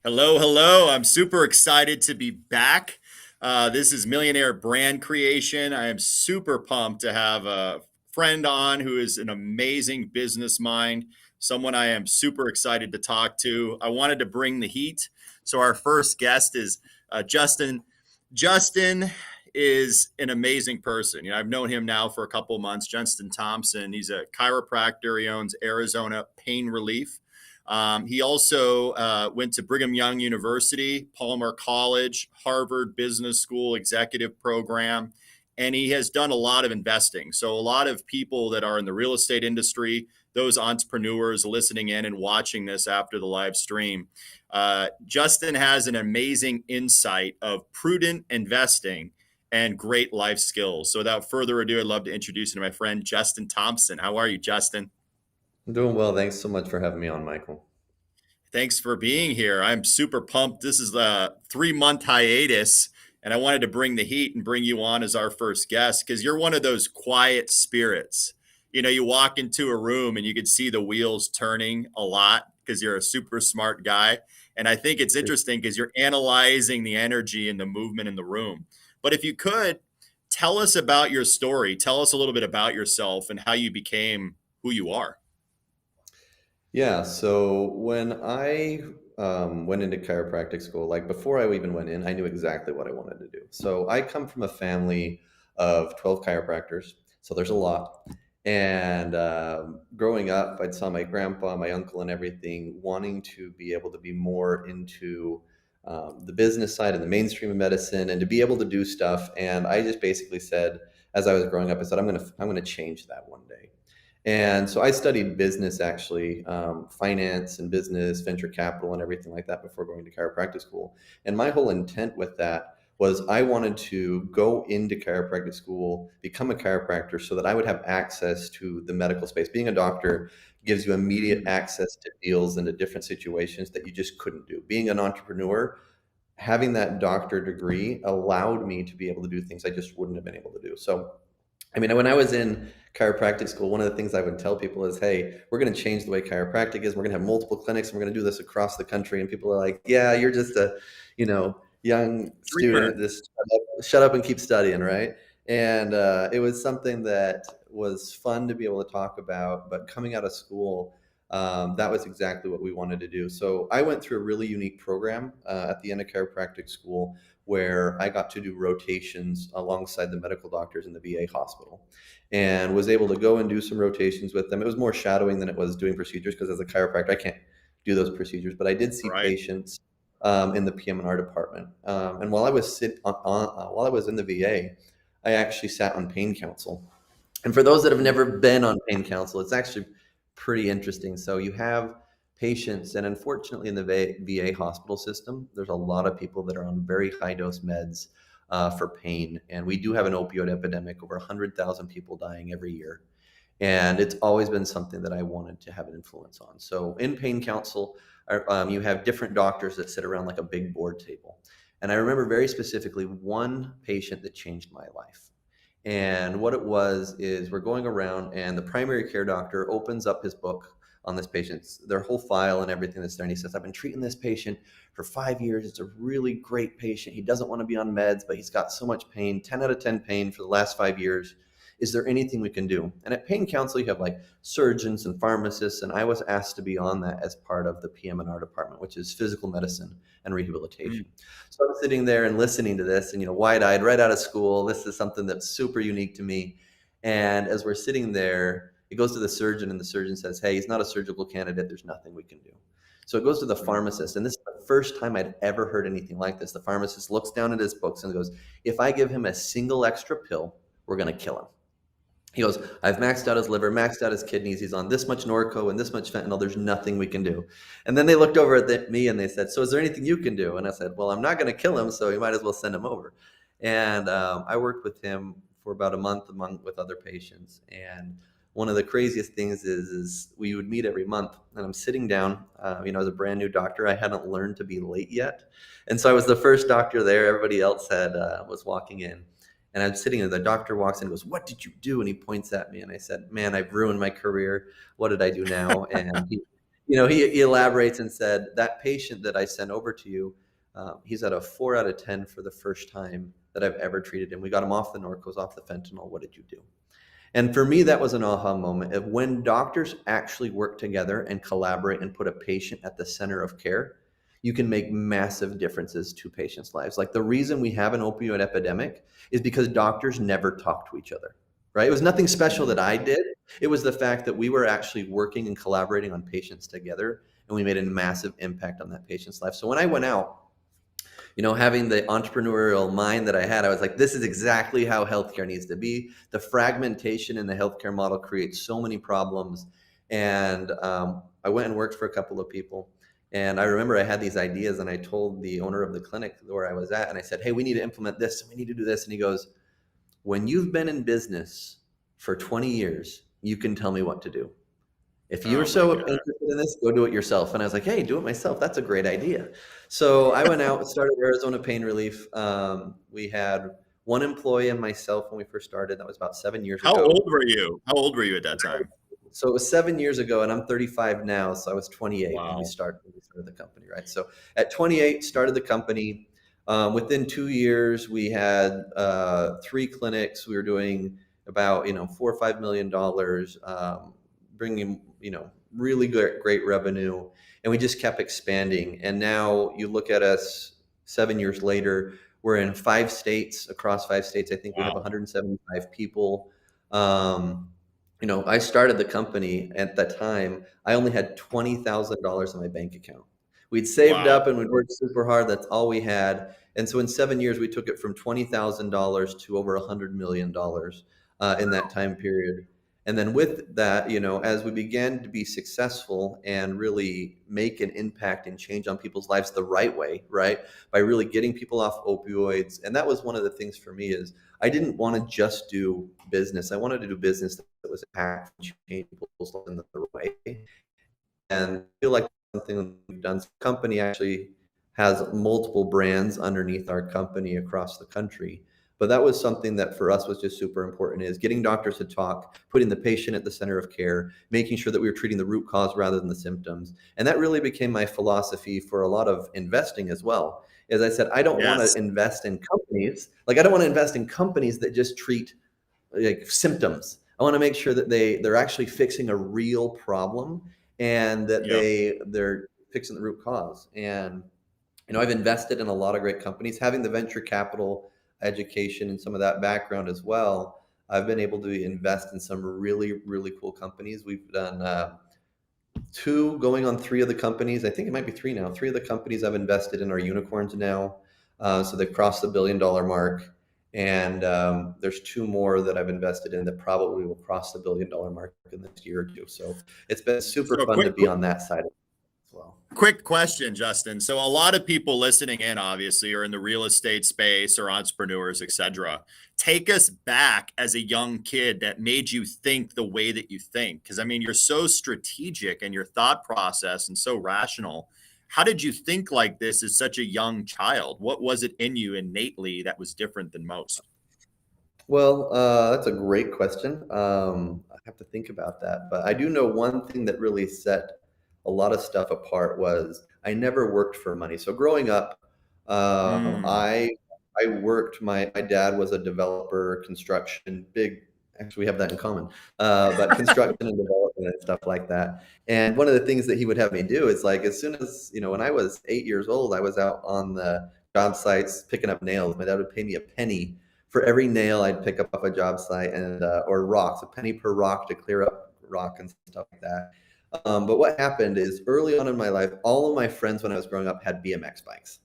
Hello, hello. I'm super excited to be back. This is Millionaire brand creation. I am super pumped to have a friend on who is an amazing business mind, someone I am super excited to talk to. I wanted to bring the heat. So, our first guest is Justin. Justin is an amazing person. I've known him now for a couple of months. Justin Thompson, he's a chiropractor. He owns Arizona Pain Relief. He also went to Brigham Young University, Palmer College, Harvard Business School executive program, and he has done a lot of investing. So a lot of people that are in the real estate industry, those entrepreneurs listening in and watching this after the live stream, Justin has an amazing insight of prudent investing and great life skills. So without further ado, I'd love to introduce you to my friend, Justin Thompson. How are you, Justin? I'm doing well. Thanks so much for having me on, Michael. Thanks for being here. I'm super pumped. This is the 3-month hiatus, and I wanted to bring the heat and bring you on as our first guest because you're one of those quiet spirits. You walk into a room and you could see the wheels turning a lot because you're a super smart guy. And I think it's interesting because you're analyzing the energy and the movement in the room. But if you could, tell us about your story. Tell us a little bit about yourself and how you became who you are. Yeah, so when I went into chiropractic school, like before I even went in, I knew exactly what I wanted to do. So I come from a family of 12 chiropractors, so there's a lot. And growing up, I saw my grandpa, my uncle, and everything wanting to be able to be more into the business side and the mainstream of medicine and to be able to do stuff. And I just basically said, as I was growing up, I said, I'm gonna change that one day. And so I studied business, actually, finance and business, venture capital, and everything like that before going to chiropractic school. And my whole intent with that was I wanted to go into chiropractic school, become a chiropractor so that I would have access to the medical space. Being a doctor gives you immediate access to deals and to different situations that you just couldn't do. Being an entrepreneur, having that doctor degree allowed me to be able to do things I just wouldn't have been able to do. So I mean, when I was in chiropractic school, one of the things I would tell people is, hey, we're going to change the way chiropractic is. We're going to have multiple clinics and we're going to do this across the country. And people are like, yeah, you're just a, young Dreamer. student. Just shut up and keep studying, right? And it was something that was fun to be able to talk about. But coming out of school, that was exactly what we wanted to do. So I went through a really unique program at the end of chiropractic school where I got to do rotations alongside the medical doctors in the VA hospital and was able to go and do some rotations with them. It was more shadowing than it was doing procedures because as a chiropractor, I can't do those procedures, but I did see Right. patients in the PM&R department. And while I was while I was in the VA, I actually sat on pain council. And for those that have never been on pain council, it's actually pretty interesting. So you have patients, and unfortunately, in the VA hospital system, there's a lot of people that are on very high dose meds for pain. And we do have an opioid epidemic, over 100,000 people dying every year. And it's always been something that I wanted to have an influence on. So in pain council, you have different doctors that sit around like a big board table. And I remember very specifically one patient that changed my life. And what it was is we're going around and the primary care doctor opens up his book on this patient's, their whole file and everything that's there. And he says, I've been treating this patient for 5 years. It's a really great patient. He doesn't want to be on meds, but he's got so much pain, 10 out of 10 pain for the last 5 years. Is there anything we can do? And at pain council, you have like surgeons and pharmacists. And I was asked to be on that as part of the PM&R department, which is physical medicine and rehabilitation. So I'm sitting there and listening to this and, wide-eyed right out of school. This is something that's super unique to me. And as we're sitting there, it goes to the surgeon and the surgeon says, hey, he's not a surgical candidate. There's nothing we can do. So it goes to the pharmacist. And this is the first time I'd ever heard anything like this. The pharmacist looks down at his books and goes, if I give him a single extra pill, we're going to kill him. He goes, I've maxed out his liver, maxed out his kidneys. He's on this much Norco and this much fentanyl. There's nothing we can do. And then they looked over at me and they said, so is there anything you can do? And I said, well, I'm not going to kill him, so you might as well send him over. And I worked with him for about a month with other patients. And one of the craziest things is we would meet every month. And I'm sitting down, as a brand new doctor, I hadn't learned to be late yet. And so I was the first doctor there. Everybody else was walking in. And I'm sitting there, the doctor walks in and goes, what did you do? And he points at me and I said, man, I've ruined my career. What did I do now? And he elaborates and said, that patient that I sent over to you, he's at a 4 out of 10 for the first time that I've ever treated him. We got him off the Norcos, off the fentanyl. What did you do? And for me, that was an aha moment of when doctors actually work together and collaborate and put a patient at the center of care, you can make massive differences to patients' lives. Like the reason we have an opioid epidemic is because doctors never talk to each other, right? It was nothing special that I did. It was the fact that we were actually working and collaborating on patients together, and we made a massive impact on that patient's life. So when I went out, having the entrepreneurial mind that I had, I was like, this is exactly how healthcare needs to be. The fragmentation in the healthcare model creates so many problems. And I went and worked for a couple of people. And I remember I had these ideas and I told the owner of the clinic where I was at, and I said, hey, we need to implement this, and we need to do this. And he goes, when you've been in business for 20 years, you can tell me what to do. If you're so interested in this, go do it yourself. And I was like, hey, do it myself. That's a great idea. So I went out and started Arizona Pain Relief. We had one employee and myself when we first started. That was about 7 years How ago. old were you? How old were you at that time? So it was 7 years ago, and I'm 35 now. So I was 28 Wow. when we started the company, right? So at 28, started the company. Within 2 years, we had 3 clinics. We were doing about $4 or $5 million, bringing really great revenue, and we just kept expanding. And now you look at us 7 years later, we're in 5 states, across 5 states. I think we have 175 people. I started the company at that time. I only had $20,000 in my bank account. We'd saved up and we'd worked super hard. That's all we had. And so in 7 years, we took it from $20,000 to over $100 million in that time period. And then with that, as we began to be successful and really make an impact and change on people's lives the right way, right? By really getting people off opioids. And that was one of the things for me is I didn't want to just do business. I wanted to do business that was impactful, change people's lives in the right way. And I feel like something we've done. The company actually has multiple brands underneath our company across the country. But that was something that for us was just super important, is getting doctors to talk, putting the patient at the center of care, making sure that we were treating the root cause rather than the symptoms. And that really became my philosophy for a lot of investing as well. As I said, I don't want to invest in companies. I don't want to invest in companies that just treat like symptoms. I want to make sure that they're actually fixing a real problem and that they're fixing the root cause. And I've invested in a lot of great companies. Having the venture capital education and some of that background as well, I've been able to invest in some really, really cool companies. We've done 2 going on 3 of the companies. I think it might be 3 now. 3 of the companies I've invested in are unicorns now. So they've crossed the $1 billion mark. And there's 2 more that I've invested in that probably will cross the $1 billion mark in the next year or 2. So it's been super fun to be on that side of it as well. Quick question, Justin. So a lot of people listening in obviously are in the real estate space or entrepreneurs, etc. Take us back as a young kid that made you think the way that you think. Because I mean, you're so strategic in your thought process and so rational. How did you think like this as such a young child? What was it in you innately that was different than most? Well, that's a great question. I have to think about that. But I do know one thing that really set a lot of stuff apart was I never worked for money. So growing up, I worked. My dad was a developer, construction, actually we have that in common, but construction and development and stuff like that. And one of the things that he would have me do is as soon as, when I was 8 years old, I was out on the job sites picking up nails. My dad would pay me a penny for every nail I'd pick up off a job site, and or rocks, a penny per rock to clear up rock and stuff like that. But what happened is early on in my life, all of my friends when I was growing up had BMX bikes,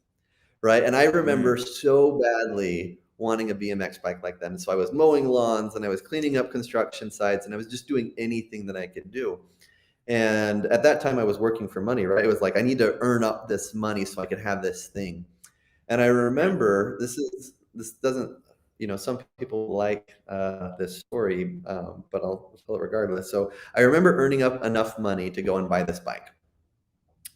right? And I remember so badly wanting a BMX bike like that. And so I was mowing lawns and I was cleaning up construction sites and I was just doing anything that I could do. And at that time I was working for money, right? It was like, I need to earn up this money so I could have this thing. And I Yep. remember this doesn't, some people like this story, but I'll tell it regardless. So I remember earning up enough money to go and buy this bike,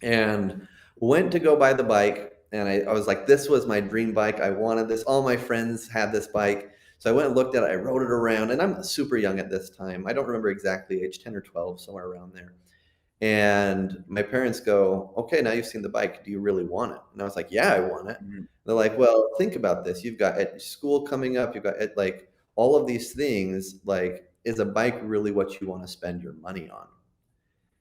and went to go buy the bike. And I was like, this was my dream bike. I wanted this. All my friends had this bike. So I went and looked at it. I rode it around, and I'm super young at this time. I don't remember exactly age 10 or 12, somewhere around there. And my parents go, okay, now you've seen the bike. Do you really want it? And I was like, yeah, I want it. Mhm. They're like, well, think about this. You've got school coming up. You've got like all of these things. Like, is a bike really what you want to spend your money on?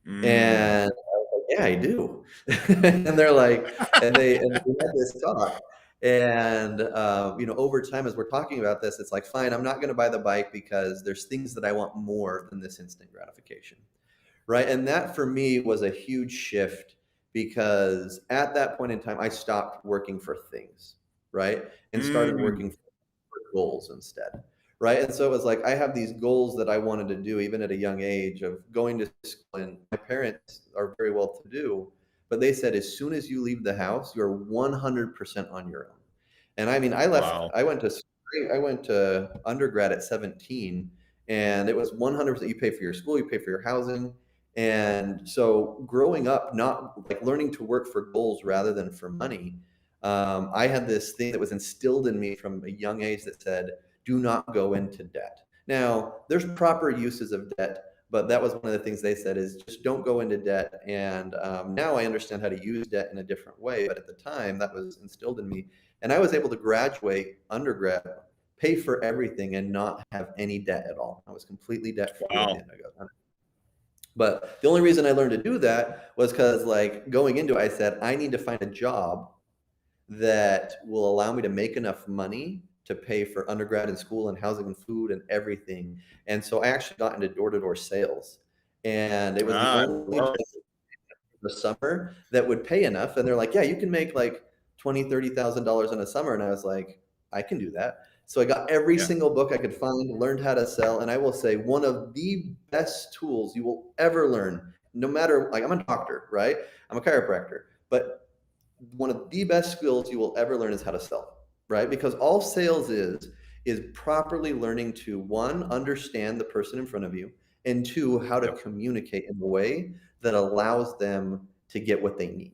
Mm. And I was like, yeah, I do. And they're like, and we had this talk. And over time, as we're talking about this, it's like, fine, I'm not going to buy the bike because there's things that I want more than this instant gratification. Right. And that for me was a huge shift, because at that point in time, I stopped working for things, right, and started Mm. working for goals instead. Right. And so it was like, I have these goals that I wanted to do even at a young age of going to school. And my parents are very well to do, but they said, as soon as you leave the house, you're 100% on your own. And I mean, Wow. I went to undergrad at 17, and it was 100%. You pay for your school, you pay for your housing. And so growing up, not like learning to work for goals rather than for money, I had this thing that was instilled in me from a young age that said, do not go into debt. Now, there's proper uses of debt, but that was one of the things they said, is just don't go into debt. And now I understand how to use debt in a different way. But at the time, that was instilled in me. And I was able to graduate undergrad, pay for everything, and not have any debt at all. I was completely debt free at the Wow. end of it. But the only reason I learned to do that was because, like, going into it, I said, I need to find a job that will allow me to make enough money to pay for undergrad and school and housing and food and everything. And so I actually got into door-to-door sales. And it was the Ah, I only love job the summer that would pay enough. And they're like, yeah, you can make like 20, $30,000 in a summer. And I was like, I can do that. So I got every yeah. single book I could find, learned how to sell. And I will say, one of the best tools you will ever learn, no matter, like, I'm a doctor, right? I'm a chiropractor, but one of the best skills you will ever learn is how to sell, right? Because all sales is properly learning to, one, understand the person in front of you, and two, how to Yep. communicate in a way that allows them to get what they need.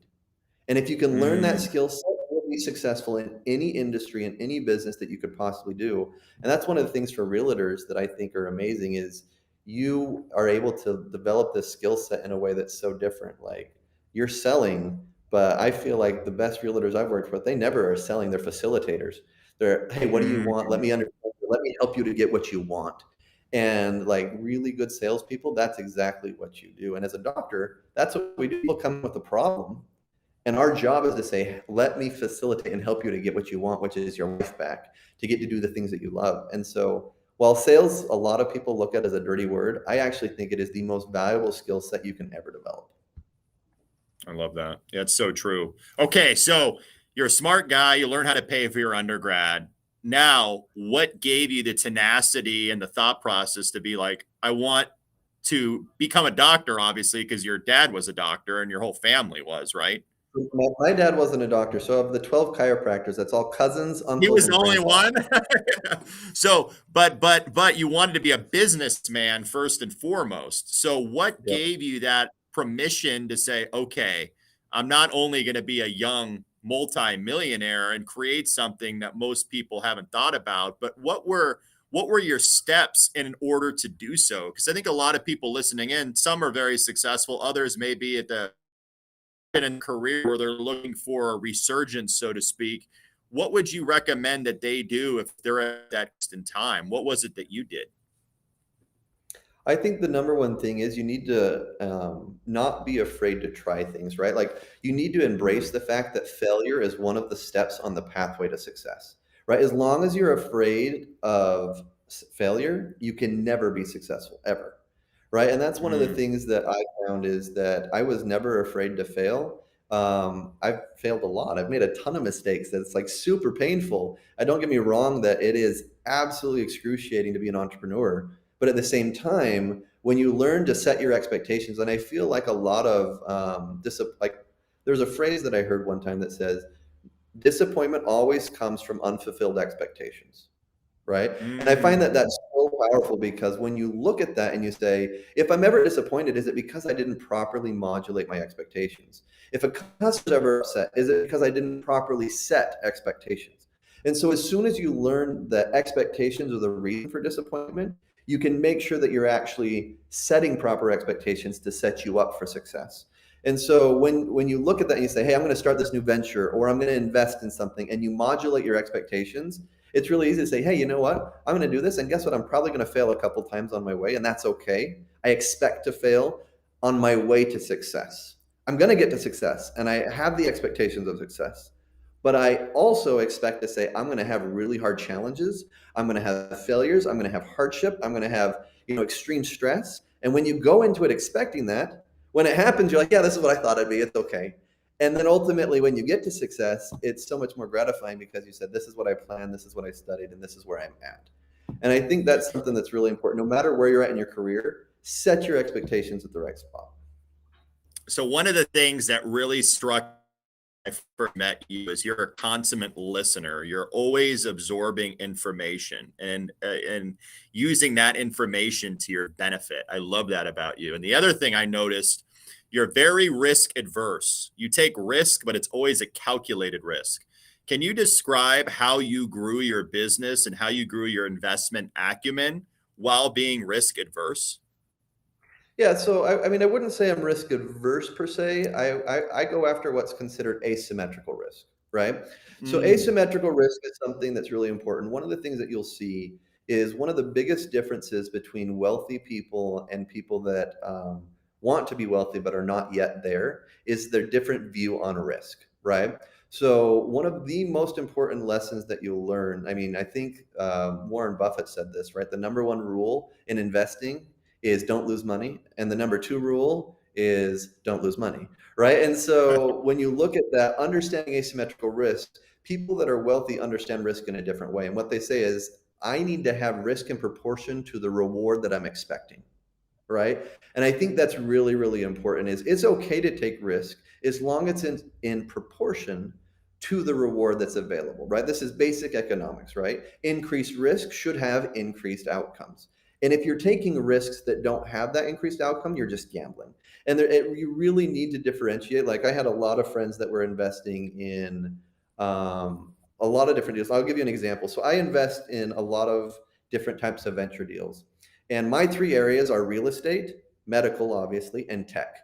And if you can learn that Mm. skill set, you'll be successful in any industry, in any business that you could possibly do. And that's one of the things for realtors that I think are amazing, is you are able to develop this skill set in a way that's so different. Like, you're selling, but I feel like the best realtors I've worked with, they never are selling, they're facilitators. They're, hey, what do you want? Let Mm. me understand. Let me help you to get what you want. And like really good salespeople, that's exactly what you do. And as a doctor, that's what we do. People come with a problem, and our job is to say, let me facilitate and help you to get what you want, which is your life back, to get to do the things that you love. And so, while sales, a lot of people look at as a dirty word, I actually think it is the most valuable skill set you can ever develop. I love that. Yeah, it's so true. Okay, so you're a smart guy. You learn how to pay for your undergrad. Now, what gave you the tenacity and the thought process to be like, I want to become a doctor, obviously, because your dad was a doctor and your whole family was, right? My dad wasn't a doctor. So, of the 12 chiropractors, that's all cousins, He uncles, was the and only grandpas. one. So, but you wanted to be a businessman first and foremost. So, what Yep. gave you that permission to say, okay, I'm not only going to be a young multimillionaire and create something that most people haven't thought about, but what were your steps in order to do so? Because I think a lot of people listening in, some are very successful, others may be at the in a career where they're looking for a resurgence, so to speak. What would you recommend that they do if they're at that in time? What was it that you did? I think the number one thing is you need to not be afraid to try things, right? Like, you need to Mm. embrace the fact that failure is one of the steps on the pathway to success, right? As long as you're afraid of failure, you can never be successful, ever, right? And that's one of the Mm. things that I found, is that I was never afraid to fail. I've failed a lot. I've made a ton of mistakes that's like super painful. I don't get me wrong that it is absolutely excruciating to be an entrepreneur, but at the same time, when you learn to set your expectations, and I feel like a lot of like there's a phrase that I heard one time that says disappointment always comes from unfulfilled expectations, right? And I find that Mm. that's so powerful because when you look at that and you say, if I'm ever disappointed, is it because I didn't properly modulate my expectations? If a customer's ever upset, is it because I didn't properly set expectations? And so as soon as you learn that expectations are the reason for disappointment, you can make sure that you're actually setting proper expectations to set you up for success. And so when you look at that and you say, hey, I'm going to start this new venture or I'm going to invest in something and you modulate your expectations, it's really easy to say, hey, you know what? I'm going to do this. And guess what? I'm probably going to fail a couple times on my way. And that's okay. I expect to fail on my way to success. I'm going to get to success and I have the expectations of success. But I also expect to say, I'm going to have really hard challenges. I'm going to have failures. I'm going to have hardship. I'm going to have, extreme stress. And when you go into it expecting that, when it happens, you're like, yeah, this is what I thought it'd be. It's okay. And then ultimately, when you get to success, it's so much more gratifying because you said, this is what I planned, this is what I studied, and this is where I'm at. And I think that's something that's really important. No matter where you're at in your career, set your expectations at the right spot. So one of the things that really struck when I first met you is you're a consummate listener. You're always absorbing information and using that information to your benefit. I love that about you. And the other thing I noticed, you're very risk adverse. You take risk, but it's always a calculated risk. Can you describe how you grew your business and how you grew your investment acumen while being risk adverse? Yeah, so I mean, I wouldn't say I'm risk adverse per se. I go after what's considered asymmetrical risk, right? So Mm. asymmetrical risk is something that's really important. One of the things that you'll see is one of the biggest differences between wealthy people and people that want to be wealthy but are not yet there is their different view on risk, right? So one of the most important lessons that you'll learn, I mean, I think Warren Buffett said this, right? The number one rule in investing is don't lose money. And the number two rule is don't lose money, right? And so when you look at that, understanding asymmetrical risk, people that are wealthy understand risk in a different way. And what they say is, I need to have risk in proportion to the reward that I'm expecting, right? And I think that's really, really important. Is it's okay to take risk as long as it's in proportion to the reward that's available, right? This is basic economics, right? Increased risk should have increased outcomes. And if you're taking risks that don't have that increased outcome, you're just gambling. And you really need to differentiate. Like I had a lot of friends that were investing in a lot of different deals. I'll give you an example. So I invest in a lot of different types of venture deals. And my three areas are real estate, medical, obviously, and tech.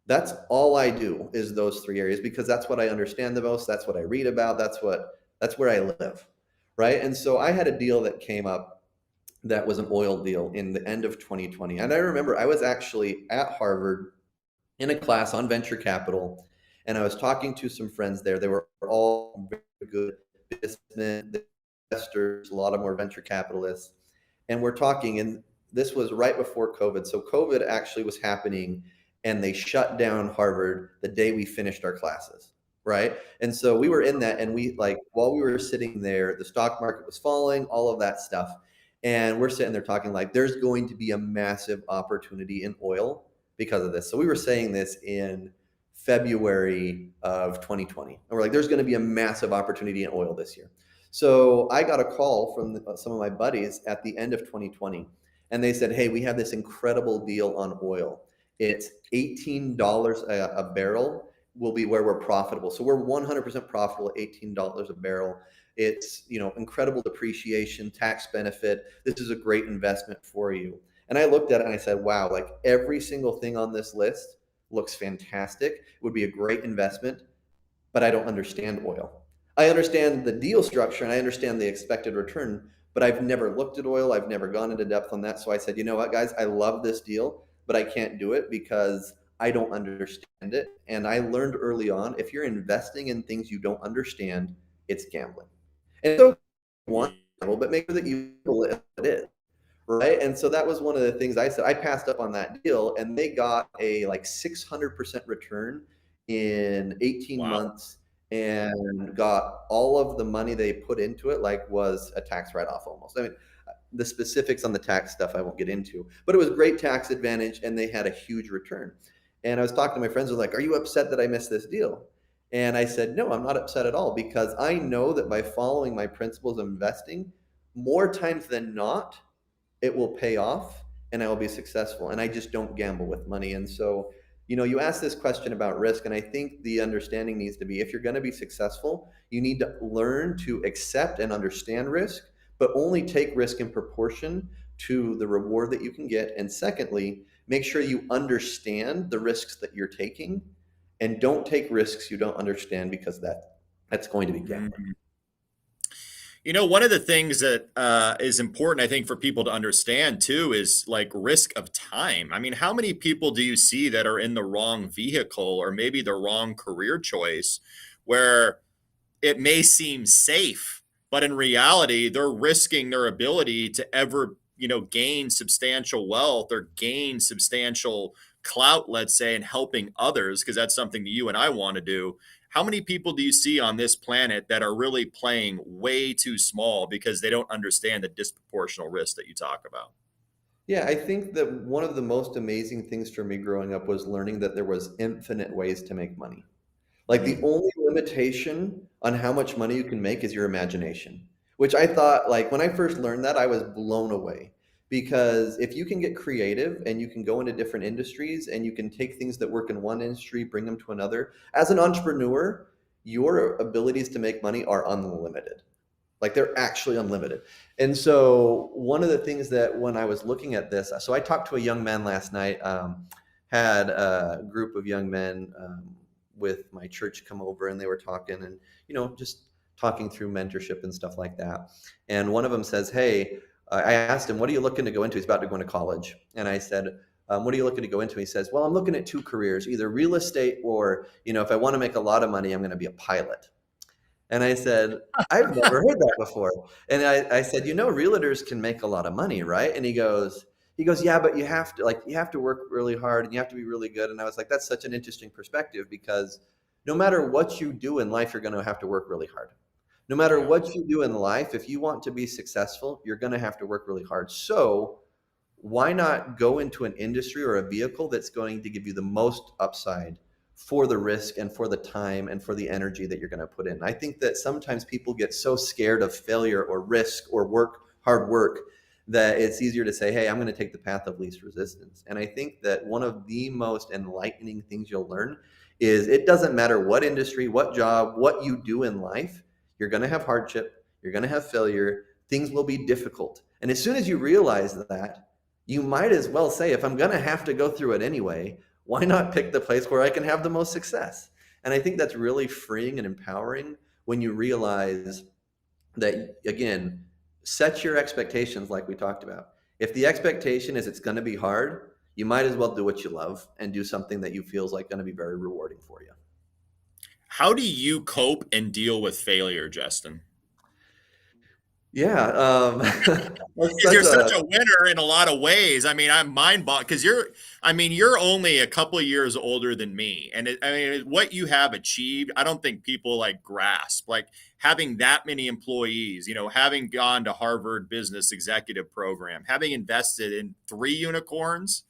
That's all I do is those three areas because that's what I understand the most. That's what I read about. That's where I live. Right. And so I had a deal that came up that was an oil deal in the end of 2020. And I remember I was actually at Harvard in a class on venture capital, and I was talking to some friends there. They were all very good businessmen, investors, a lot of more venture capitalists. And we're talking, and this was right before COVID. So COVID actually was happening, and they shut down Harvard the day we finished our classes, right? And so we were in that, and we like while we were sitting there, the stock market was falling, all of that stuff. And we're sitting there talking like there's going to be a massive opportunity in oil because of this. So we were saying this in February of 2020. And we're like, there's going to be a massive opportunity in oil this year. So I got a call from some of my buddies at the end of 2020, and they said, hey, we have this incredible deal on oil. It's $18 a barrel will be where we're profitable. So we're 100% profitable at $18 a barrel. It's, incredible depreciation, tax benefit. This is a great investment for you. And I looked at it and I said, wow, like every single thing on this list looks fantastic. It would be a great investment, but I don't understand oil. I understand the deal structure and I understand the expected return, but I've never looked at oil. I've never gone into depth on that. So I said, you know what, guys, I love this deal, but I can't do it because I don't understand it. And I learned early on, if you're investing in things you don't understand, it's gambling. And so you want to gamble, but make sure that you know what it is. Right. And so that was one of the things I said. I passed up on that deal and they got a like 600% return in 18 Wow. months and got all of the money they put into it, like was a tax write-off almost. I mean, the specifics on the tax stuff I won't get into, but it was great tax advantage and they had a huge return. And I was talking to my friends, who were like, "Are you upset that I missed this deal?" And I said, "No, I'm not upset at all, because I know that by following my principles of investing, more times than not, it will pay off and I will be successful. And I just don't gamble with money." And so, you asked this question about risk, and I think the understanding needs to be, if you're going to be successful, you need to learn to accept and understand risk, but only take risk in proportion to the reward that you can get. And secondly, make sure you understand the risks that you're taking, and don't take risks you don't understand, because that's going to be gambling. Mm. One of the things that is important, I think, for people to understand too is like risk of time. I mean, how many people do you see that are in the wrong vehicle or maybe the wrong career choice where it may seem safe, but in reality, they're risking their ability to ever, gain substantial wealth or gain substantial clout, let's say, and helping others, because that's something that you and I want to do. How many people do you see on this planet that are really playing way too small because they don't understand the disproportional risk that you talk about? Yeah, I think that one of the most amazing things for me growing up was learning that there was infinite ways to make money. Like, the Mm. only limitation on how much money you can make is your imagination, which I thought, like, when I first learned that, I was blown away. Because if you can get creative and you can go into different industries and you can take things that work in one industry, bring them to another, as an entrepreneur, your abilities to make money are unlimited. Like, they're actually unlimited. And so one of the things that, when I was looking at this, so I talked to a young man last night, had a group of young men with my church come over, and they were talking, and just talking through mentorship and stuff like that. And one of them says, "Hey," I asked him, "What are you looking to go into?" He's about to go into college. And I said, "What are you looking to go into?" He says, "Well, I'm looking at two careers, either real estate, or if I want to make a lot of money, I'm going to be a pilot." And I said, "I've never heard that before." And I said, "Realtors can make a lot of money, right?" And he goes, "Yeah, but you have to work really hard and you have to be really good." And I was like, "That's such an interesting perspective, because no matter what you do in life, you're going to have to work really hard. No matter Yeah. what you do in life, if you want to be successful, you're going to have to work really hard. So why not go into an industry or a vehicle that's going to give you the most upside for the risk and for the time and for the energy that you're going to put in?" I think that sometimes people get so scared of failure or risk or hard work, that it's easier to say, "Hey, I'm going to take the path of least resistance." And I think that one of the most enlightening things you'll learn is, it doesn't matter what industry, what job, what you do in life, you're going to have hardship, you're going to have failure, things will be difficult. And as soon as you realize that, you might as well say, if I'm going to have to go through it anyway, why not pick the place where I can have the most success? And I think that's really freeing and empowering, when you realize that, again, set your expectations like we talked about. If the expectation is it's going to be hard, you might as well do what you love and do something that you feel is like going to be very rewarding for you. How do you cope and deal with failure, Justin? Yeah, that's Because you're such such a a winner in a lot of ways. I mean, I'm mind boggling because you're only a couple of years older than me, and what you have achieved, I don't think people like grasp. Like having that many employees, having gone to Harvard Business Executive Program, having invested in 3 unicorns.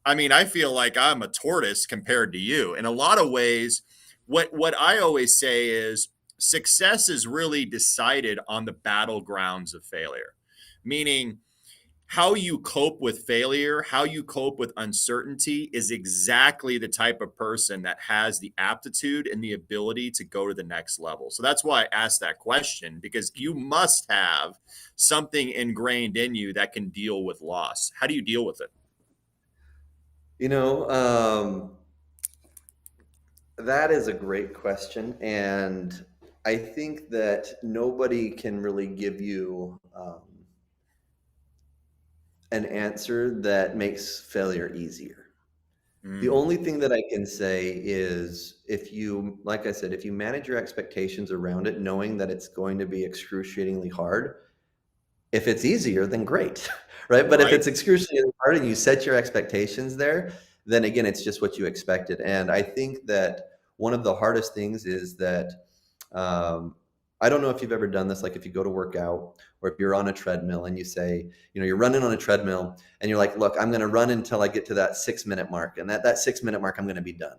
I mean, I feel like I'm a tortoise compared to you. In a lot of ways, what I always say is success is really decided on the battlegrounds of failure. Meaning how you cope with failure, how you cope with uncertainty is exactly the type of person that has the aptitude and the ability to go to the next level. So that's why I asked that question, because you must have something ingrained in you that can deal with loss. How do you deal with it? you know um, that is a great question, and I think that nobody can really give you an answer that makes failure easier. The Mm, only thing that I can say is, if you, like I said, if you manage your expectations around it, knowing that it's going to be excruciatingly hard, if it's easier, then great, right? But if right. it's excruciatingly hard and you set your expectations there, then again, it's just what you expected. And I think that one of the hardest things is that I don't know if you've ever done this, like if you go to work out or if you're on a treadmill and you say, you're running on a treadmill and you're like, look, I'm going to run until I get to that 6-minute mark. And that 6-minute mark, I'm going to be done.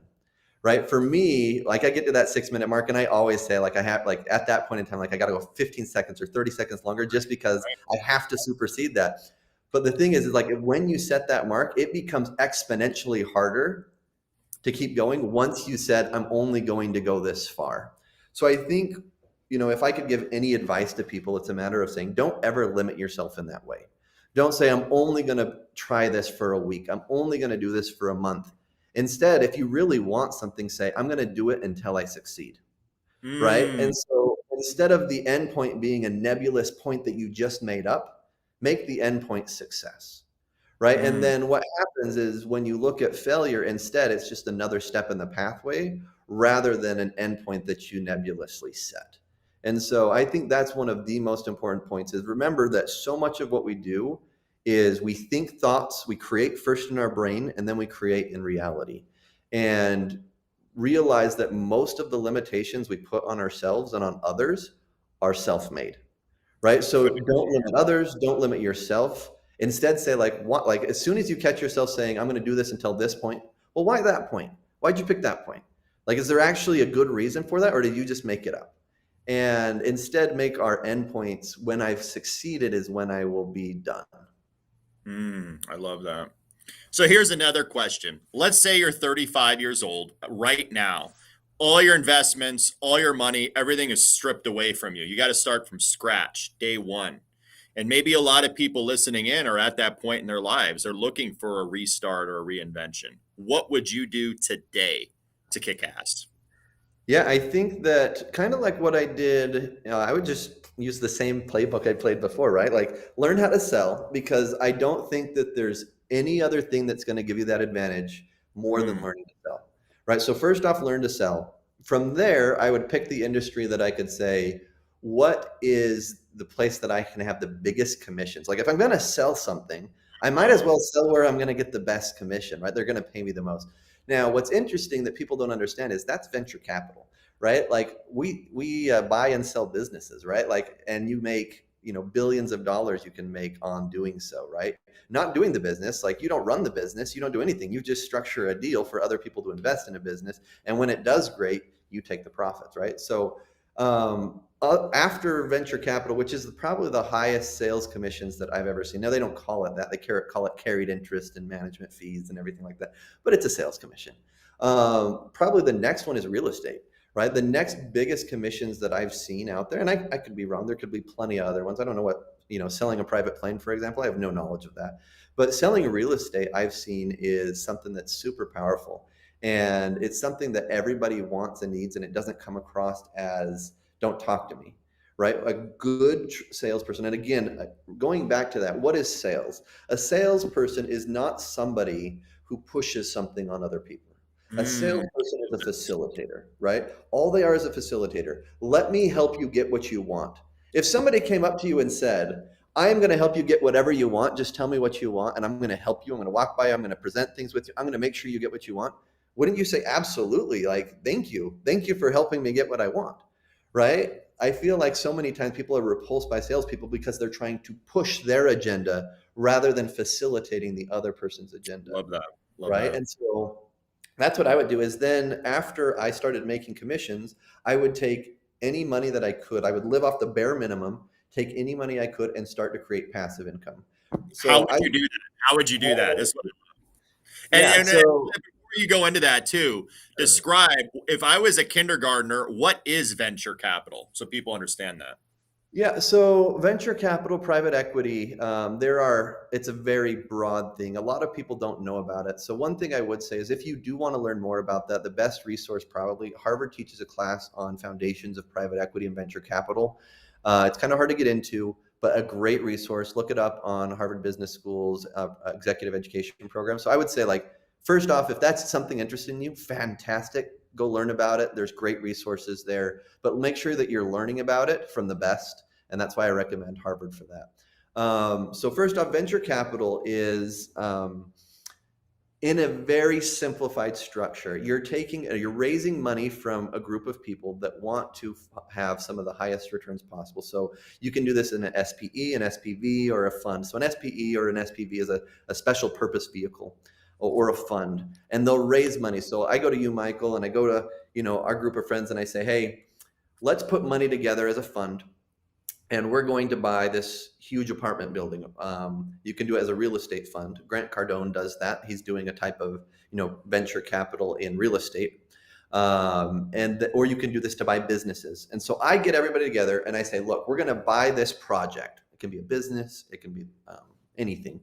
Right. For me, like I get to that 6-minute mark and I always say like I have like at that point in time, like I got to go 15 seconds or 30 seconds longer just because I have to supersede that. But the thing is like when you set that mark, it becomes exponentially harder to keep going once you said, I'm only going to go this far. So I think, if I could give any advice to people, it's a matter of saying, don't ever limit yourself in that way. Don't say, I'm only going to try this for a week. I'm only going to do this for a month. Instead, if you really want something, say, I'm going to do it until I succeed. Right. And so instead of the end point being a nebulous point that you just made up, make the end point success. Right. And then what happens is when you look at failure, instead, it's just another step in the pathway rather than an endpoint that you nebulously set. And so I think that's one of the most important points is remember that so much of what we do is we think thoughts, we create first in our brain, and then we create in reality. And realize that most of the limitations we put on ourselves and on others are self-made. Right. So don't limit others, don't limit yourself. Instead, say like as soon as you catch yourself saying, I'm going to do this until this point. Well, why that point? Why'd you pick that point? Like, is there actually a good reason for that? Or did you just make it up? And instead make our endpoints when I've succeeded is when I will be done. I love that. So here's another question. Let's say you're 35 years old right now. All your investments, all your money, everything is stripped away from you. You got to start from scratch, day one. And maybe a lot of people listening in are at that point in their lives. They're looking for a restart or a reinvention. What would you do today to kick ass? Yeah, I think that kind of like what I did, I would just use the same playbook I played before, right? Like learn how to sell because I don't think that there's any other thing that's going to give you that advantage more than learning to sell, right? So first off, learn to sell. From there, I would pick the industry that I could say, what is the place that I can have the biggest commissions? Like if I'm going to sell something, I might as well sell where I'm going to get the best commission, right? They're going to pay me the most. Now, what's interesting that people don't understand is that's venture capital, right? Like we buy and sell businesses, right? Like, and you make, billions of dollars you can make on doing so, right? Not doing the business, like you don't run the business, you don't do anything. You just structure a deal for other people to invest in a business. And when it does great, you take the profits, right? So after venture capital, which is probably the highest sales commissions that I've ever seen. Now they don't call it that; they call it carried interest and management fees and everything like that. But it's a sales commission. Probably the next one is real estate, right? The next biggest commissions that I've seen out there, and I could be wrong. There could be plenty of other ones. I don't know what selling a private plane, for example. I have no knowledge of that. But selling real estate, I've seen is something that's super powerful, and it's something that everybody wants and needs, and it doesn't come across as don't talk to me, right? A good salesperson. And again, going back to that, what is sales? A salesperson is not somebody who pushes something on other people. A salesperson is a facilitator, right? All they are is a facilitator. Let me help you get what you want. If somebody came up to you and said, I am going to help you get whatever you want, just tell me what you want, and I'm going to help you. I'm going to walk by you. I'm going to present things with you. I'm going to make sure you get what you want. Wouldn't you say, absolutely, like, thank you. Thank you for helping me get what I want. Right? I feel like so many times people are repulsed by salespeople because they're trying to push their agenda rather than facilitating the other person's agenda. Love that. Right. And so that's what I would do is then after I started making commissions, I would take any money that I could. I would live off the bare minimum, take any money I could and start to create passive income. So how would you do that? How would you do that? And before you go into that too, describe, if I was a kindergartner, what is venture capital? So people understand that. Yeah, so venture capital, private equity, it's a very broad thing. A lot of people don't know about it. So one thing I would say is if you do want to learn more about that, the best resource probably, Harvard teaches a class on foundations of private equity and venture capital. It's kind of hard to get into, but a great resource. Look it up on Harvard Business School's executive education program. So I would say first off, if that's something interesting in you, fantastic. Go learn about it. There's great resources there, but make sure that you're learning about it from the best. And that's why I recommend Harvard for that. So first off, venture capital is in a very simplified structure. You're raising money from a group of people that want to have some of the highest returns possible. So you can do this in an SPE, an SPV, or a fund. So an SPE or an SPV is a special purpose vehicle or a fund, and they'll raise money. So I go to you, Michael, and I go to, our group of friends, and I say, hey, let's put money together as a fund, and we're going to buy this huge apartment building. You can do it as a real estate fund. Grant Cardone does that. He's doing a type of venture capital in real estate, or you can do this to buy businesses. And so I get everybody together and I say, look, we're going to buy this project. It can be a business, it can be anything.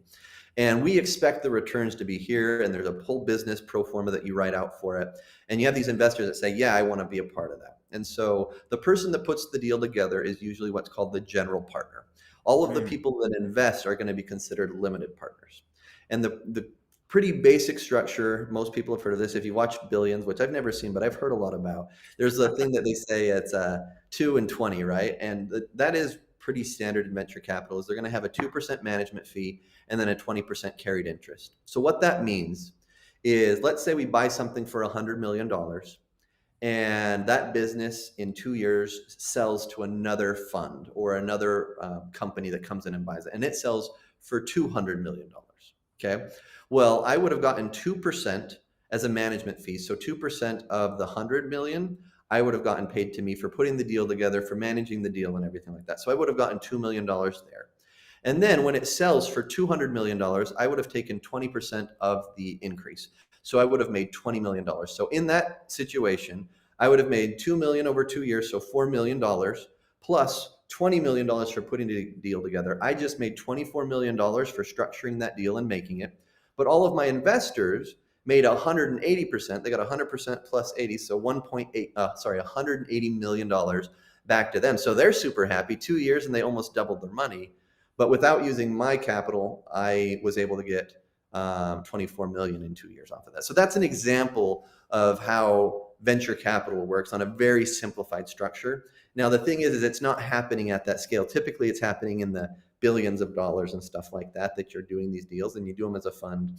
And we expect the returns to be here, and there's a whole business pro forma that you write out for it. And you have these investors that say, yeah, I want to be a part of that. And so the person that puts the deal together is usually what's called the general partner. All of the people that invest are going to be considered limited partners. And the pretty basic structure, most people have heard of this. If you watch Billions, which I've never seen, but I've heard a lot about, there's a thing that they say it's 2 and 20, right? And that is pretty standard in venture capital. Is they're going to have a 2% management fee and then a 20% carried interest. So what that means is, let's say we buy something for $100 million, and that business in 2 years sells to another fund or another company that comes in and buys it, and it sells for $200 million. Okay. Well, I would have gotten 2% as a management fee. So 2% of the 100 million, I would have gotten paid to me for putting the deal together, for managing the deal and everything like that. So I would have gotten $2 million there. And then when it sells for $200 million, I would have taken 20% of the increase. So I would have made $20 million. So in that situation, I would have made $2 million over 2 years, so $4 million plus $20 million for putting the deal together. I just made $24 million for structuring that deal and making it. But all of my investors made 180%. They got 100% plus 80, so $180 million back to them. So they're super happy. 2 years and they almost doubled their money. But without using my capital, I was able to get 24 million in 2 years off of that. So that's an example of how venture capital works on a very simplified structure. Now, the thing is it's not happening at that scale. Typically, it's happening in the billions of dollars and stuff like that you're doing these deals, and you do them as a fund.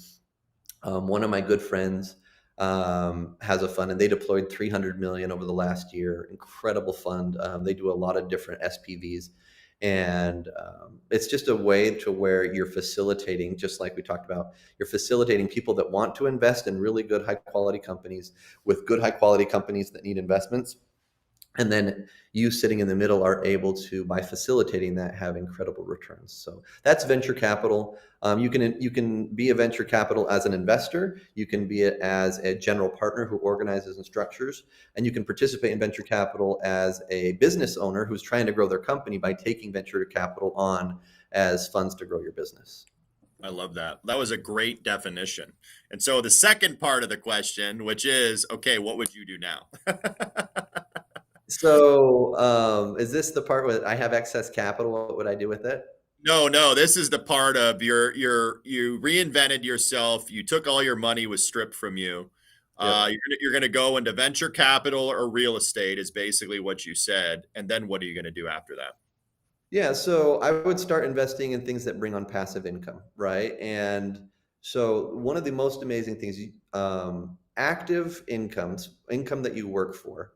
One of my good friends has a fund, and they deployed 300 million over the last year. Incredible fund. They do a lot of different SPVs. And it's just a way to where you're facilitating, just like we talked about, you're facilitating people that want to invest in really good, high quality companies with good, high quality companies that need investments. And then you sitting in the middle are able to, by facilitating that, have incredible returns. So that's venture capital. You can be a venture capital as an investor. You can be it as a general partner who organizes and structures, and you can participate in venture capital as a business owner who's trying to grow their company by taking venture capital on as funds to grow your business. I love that. That was a great definition. And so the second part of the question, which is, okay, what would you do now? So is this the part where I have excess capital? What would I do with it? No, this is the part of you reinvented yourself. You took all your money was stripped from you. Yep. You're gonna go into venture capital or real estate is basically what you said. And then what are you gonna do after that? Yeah, so I would start investing in things that bring on passive income, right? And so one of the most amazing things, active income that you work for,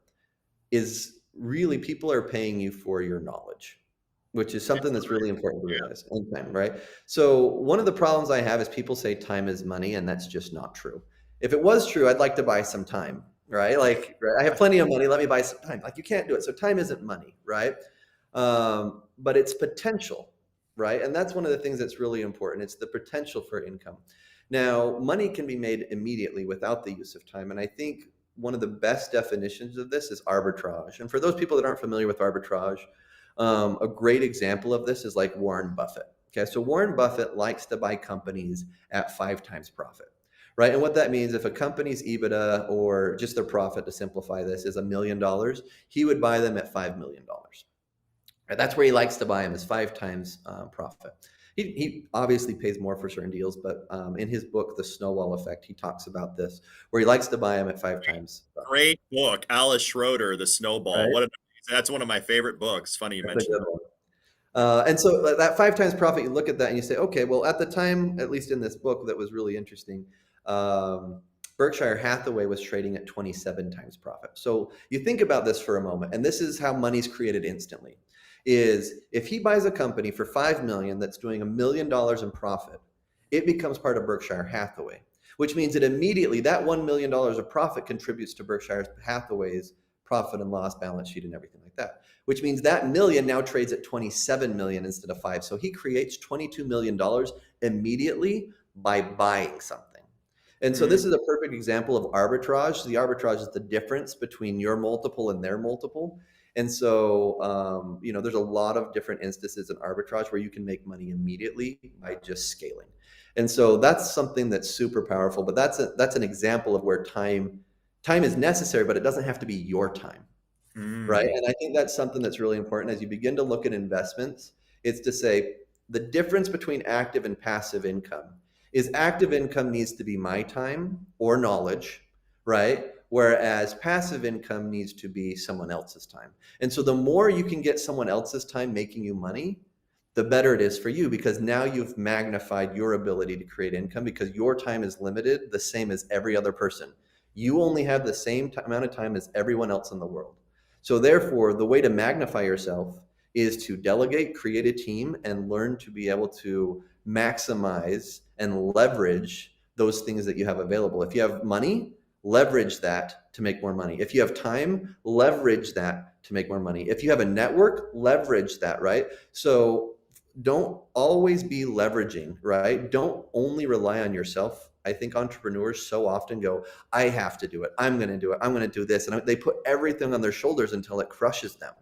is really people are paying you for your knowledge, which is something that's really important to realize. And time, right? So one of the problems I have is people say time is money, and that's just not true. If it was true, I'd like to buy some time, right? Like, right, I have plenty of money, let me buy some time. Like, you can't do it. So time isn't money, right? But it's potential, right? And that's one of the things that's really important. It's the potential for income. Now, money can be made immediately without the use of time. And I think one of the best definitions of this is arbitrage. And for those people that aren't familiar with arbitrage, a great example of this is like Warren Buffett. Okay, so Warren Buffett likes to buy companies at 5 times profit, right? And what that means, if a company's EBITDA, or just their profit to simplify this, is $1 million, he would buy them at $5 million. Right? That's where he likes to buy them, is 5 times profit. He obviously pays more for certain deals, but in his book, The Snowball Effect, he talks about this, where he likes to buy them at 5 times. Great book, Alice Schroeder, The Snowball. Right? That's one of my favorite books. Funny you That's a mentioned good that. one. And so that 5 times profit, you look at that and you say, okay, well, at the time, at least in this book, that was really interesting. Berkshire Hathaway was trading at 27 times profit. So you think about this for a moment, and this is how money's created instantly. Is if he buys a company for 5 million that's doing $1 million in profit, it becomes part of Berkshire Hathaway, which means that immediately that $1 million of profit contributes to Berkshire Hathaway's profit and loss balance sheet and everything like that, which means that million now trades at 27 million instead of 5. So he creates $22 million immediately by buying something. And so this is a perfect example of arbitrage. The arbitrage is the difference between your multiple and their multiple. And so, there's a lot of different instances in arbitrage where you can make money immediately by just scaling. And so that's something that's super powerful, but that's an example of where time is necessary, but it doesn't have to be your time. Right. And I think that's something that's really important as you begin to look at investments. It's to say the difference between active and passive income is active income needs to be my time or knowledge, right? Whereas passive income needs to be someone else's time. And so the more you can get someone else's time making you money, the better it is for you, because now you've magnified your ability to create income because your time is limited, the same as every other person. You only have the same amount of time as everyone else in the world. So therefore, the way to magnify yourself is to delegate, create a team, and learn to be able to maximize and leverage those things that you have available. If you have money, leverage that to make more money. If you have time, leverage that to make more money. If you have a network, leverage that, right? So don't always be leveraging, right? Don't only rely on yourself. I think entrepreneurs so often go, I have to do it. I'm going to do it. I'm going to do this. And they put everything on their shoulders until it crushes them.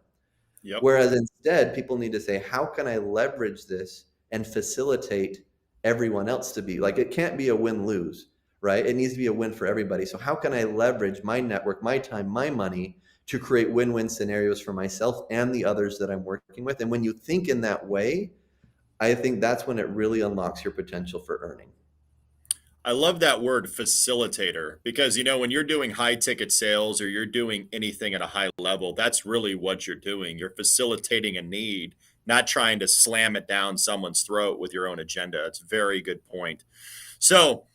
Yep. Whereas instead, people need to say, how can I leverage this and facilitate everyone else to be like, it can't be a win-lose, right? It needs to be a win for everybody. So how can I leverage my network, my time, my money to create win-win scenarios for myself and the others that I'm working with? And when you think in that way, I think that's when it really unlocks your potential for earning. I love that word facilitator because, when you're doing high ticket sales or you're doing anything at a high level, that's really what you're doing. You're facilitating a need, not trying to slam it down someone's throat with your own agenda. It's a very good point. So,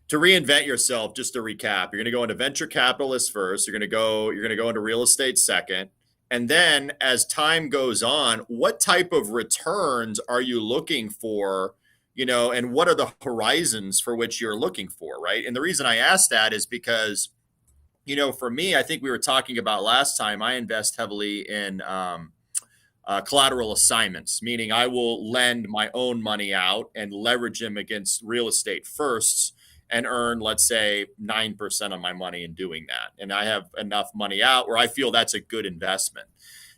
to reinvent yourself, just to recap, you're going to go into venture capitalist first, you're going to go into real estate second. And then as time goes on, what type of returns are you looking for? And what are the horizons for which you're looking for, right? And the reason I ask that is because, for me, I think we were talking about last time, I invest heavily in collateral assignments, meaning I will lend my own money out and leverage them against real estate firsts and earn, let's say, 9% of my money in doing that. And I have enough money out where I feel that's a good investment.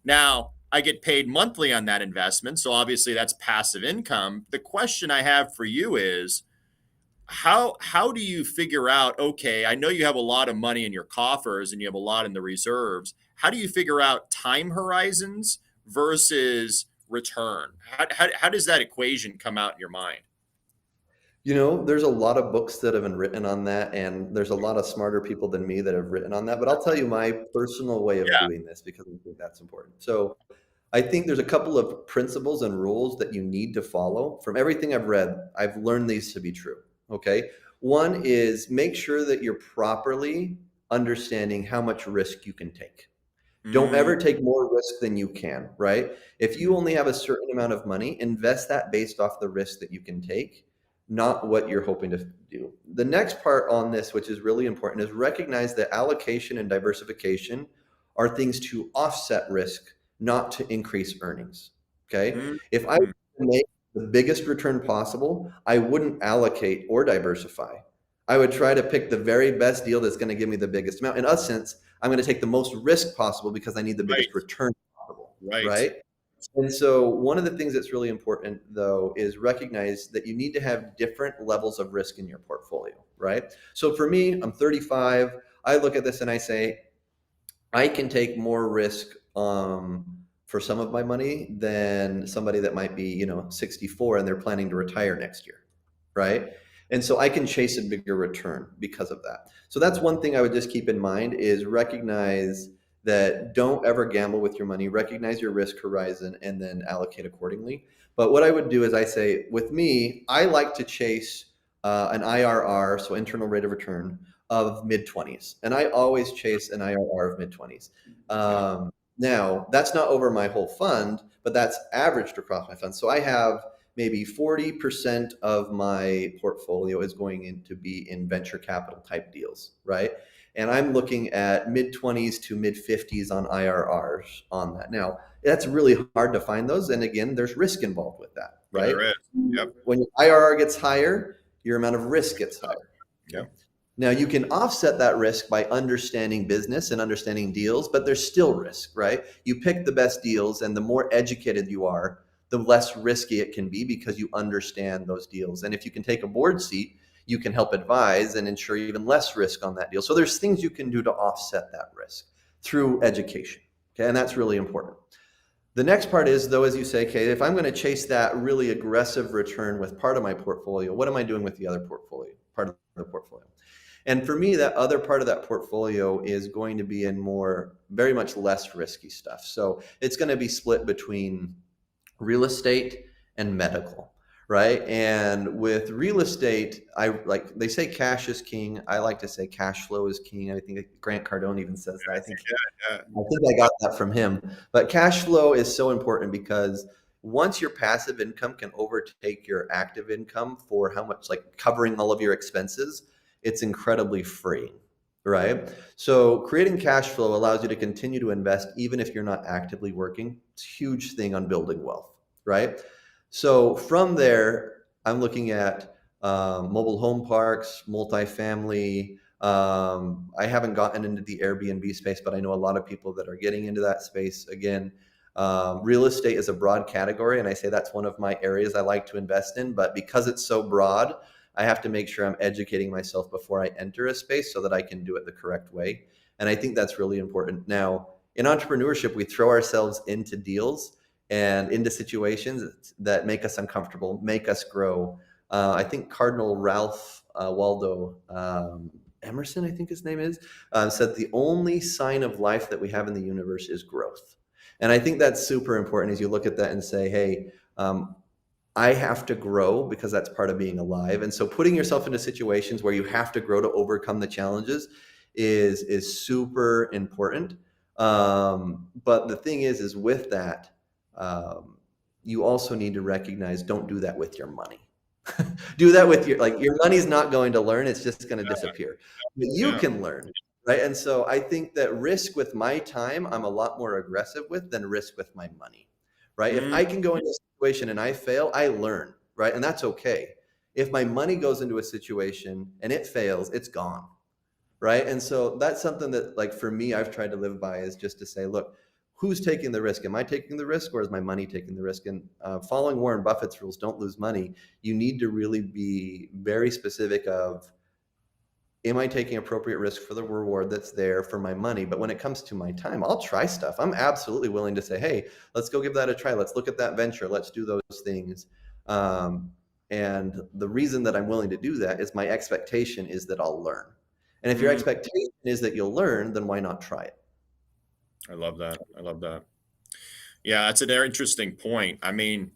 Now, I get paid monthly on that investment. So obviously that's passive income. The question I have for you is how do you figure out, okay, I know you have a lot of money in your coffers and you have a lot in the reserves. How do you figure out time horizons versus return? How does that equation come out in your mind? There's a lot of books that have been written on that, and there's a lot of smarter people than me that have written on that. But I'll tell you my personal way of Yeah. doing this because I think that's important. So I think there's a couple of principles and rules that you need to follow. From everything I've read, I've learned these to be true. Okay. One is make sure that you're properly understanding how much risk you can take. Don't ever take more risk than you can, right? If you only have a certain amount of money, invest that based off the risk that you can take, not what you're hoping to do. The next part on this, which is really important, is recognize that allocation and diversification are things to offset risk, not to increase earnings. Okay. If I make the biggest return possible, I wouldn't allocate or diversify. I would try to pick the very best deal that's going to give me the biggest amount. In essence, I'm going to take the most risk possible because I need the biggest return possible, Right. right? And so one of the things that's really important, though, is recognize that you need to have different levels of risk in your portfolio, right? So for me, I'm 35. I look at this and I say, I can take more risk for some of my money than somebody that might be, 64 and they're planning to retire next year, right? And so I can chase a bigger return because of that. So that's one thing I would just keep in mind is recognize that don't ever gamble with your money, recognize your risk horizon and then allocate accordingly. But what I would do is I say, with me, I like to chase an IRR, so internal rate of return, of mid 20s. And I always chase an IRR of mid 20s. Yeah. Now, that's not over my whole fund, but that's averaged across my fund. So I have maybe 40% of my portfolio is going in to be in venture capital type deals, right? And I'm looking at mid 20s to mid 50s on IRRs on that. Now, that's really hard to find those. And again, there's risk involved with that, Yeah, right? there is. Yep. When your IRR gets higher, your amount of risk gets higher. Okay? Yep. Now, you can offset that risk by understanding business and understanding deals, but there's still risk, right? You pick the best deals, and the more educated you are, the less risky it can be because you understand those deals. And if you can take a board seat, you can help advise and ensure even less risk on that deal. So there's things you can do to offset that risk through education. Okay, and that's really important. The next part is, though, as you say, okay, if I'm going to chase that really aggressive return with part of my portfolio, what am I doing with the other portfolio, part of the portfolio? And for me, that other part of that portfolio is going to be in more, very much less risky stuff. So it's going to be split between real estate and medical, right? And with real estate, I like, they say cash is king. I like to say cash flow is king. I think Grant Cardone even says that. Yeah. I think I got that from him. But cash flow is so important because once your passive income can overtake your active income for how much, like covering all of your expenses, it's incredibly freeing, right? So creating cash flow allows you to continue to invest even if you're not actively working. It's a huge thing on building wealth, right? So from there, I'm looking at mobile home parks, multifamily. I haven't gotten into the Airbnb space, but I know a lot of people that are getting into that space. Again, real estate is a broad category, and I say that's one of my areas I like to invest in. But because it's so broad, I have to make sure I'm educating myself before I enter a space so that I can do it the correct way. And I think that's really important. Now, in entrepreneurship, we throw ourselves into deals and into situations that make us uncomfortable, make us grow. I think Cardinal Ralph Waldo Emerson, I think his name is, said the only sign of life that we have in the universe is growth. And I think that's super important as you look at that and say, hey, I have to grow because that's part of being alive. And so putting yourself into situations where you have to grow to overcome the challenges is super important. But the thing is with that, you also need to recognize, don't do that with your money. Do that with your money's not going to learn, it's just going to disappear. But you Yeah. can learn, right? And so I think that risk with my time, I'm a lot more aggressive with than risk with my money, right? If Mm. I can go into a situation and I fail, I learn, right? And that's okay. If my money goes into a situation and it fails, it's gone, right? And so that's something that, like, for me, I've tried to live by, is just to say, look, who's taking the risk? Am I taking the risk, or is my money taking the risk? And following Warren Buffett's rules, don't lose money. You need to really be very specific of, am I taking appropriate risk for the reward that's there for my money? But when it comes to my time, I'll try stuff. I'm absolutely willing to say, hey, let's go give that a try. Let's look at that venture. Let's do those things. And the reason that I'm willing to do that is my expectation is that I'll learn. And if your Mm. expectation is that you'll learn, then why not try it? I love that. I love that. Yeah, that's an interesting point. I mean,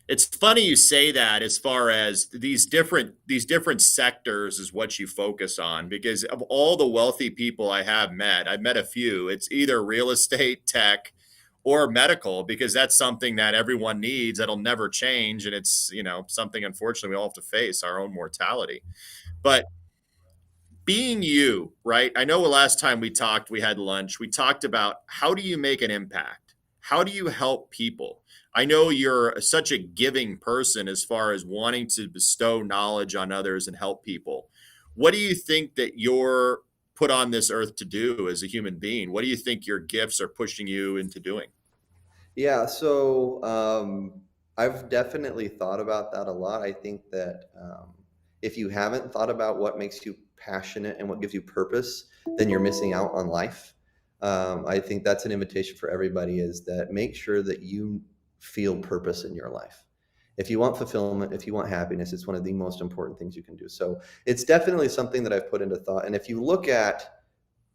it's funny you say that as far as these different sectors is what you focus on, because of all the wealthy people I've met a few. It's either real estate, tech, or medical, because that's something that everyone needs that'll never change, and it's, something unfortunately we all have to face, our own mortality. But being you, right? I know last time we talked, we had lunch. We talked about, how do you make an impact? How do you help people? I know you're such a giving person as far as wanting to bestow knowledge on others and help people. What do you think that you're put on this earth to do as a human being? What do you think your gifts are pushing you into doing? Yeah, so I've definitely thought about that a lot. I think that if you haven't thought about what makes you passionate and what gives you purpose, then you're missing out on life. I think that's an invitation for everybody, is that make sure that you feel purpose in your life. If you want fulfillment, if you want happiness, it's one of the most important things you can do. So it's definitely something that I've put into thought. And if you look at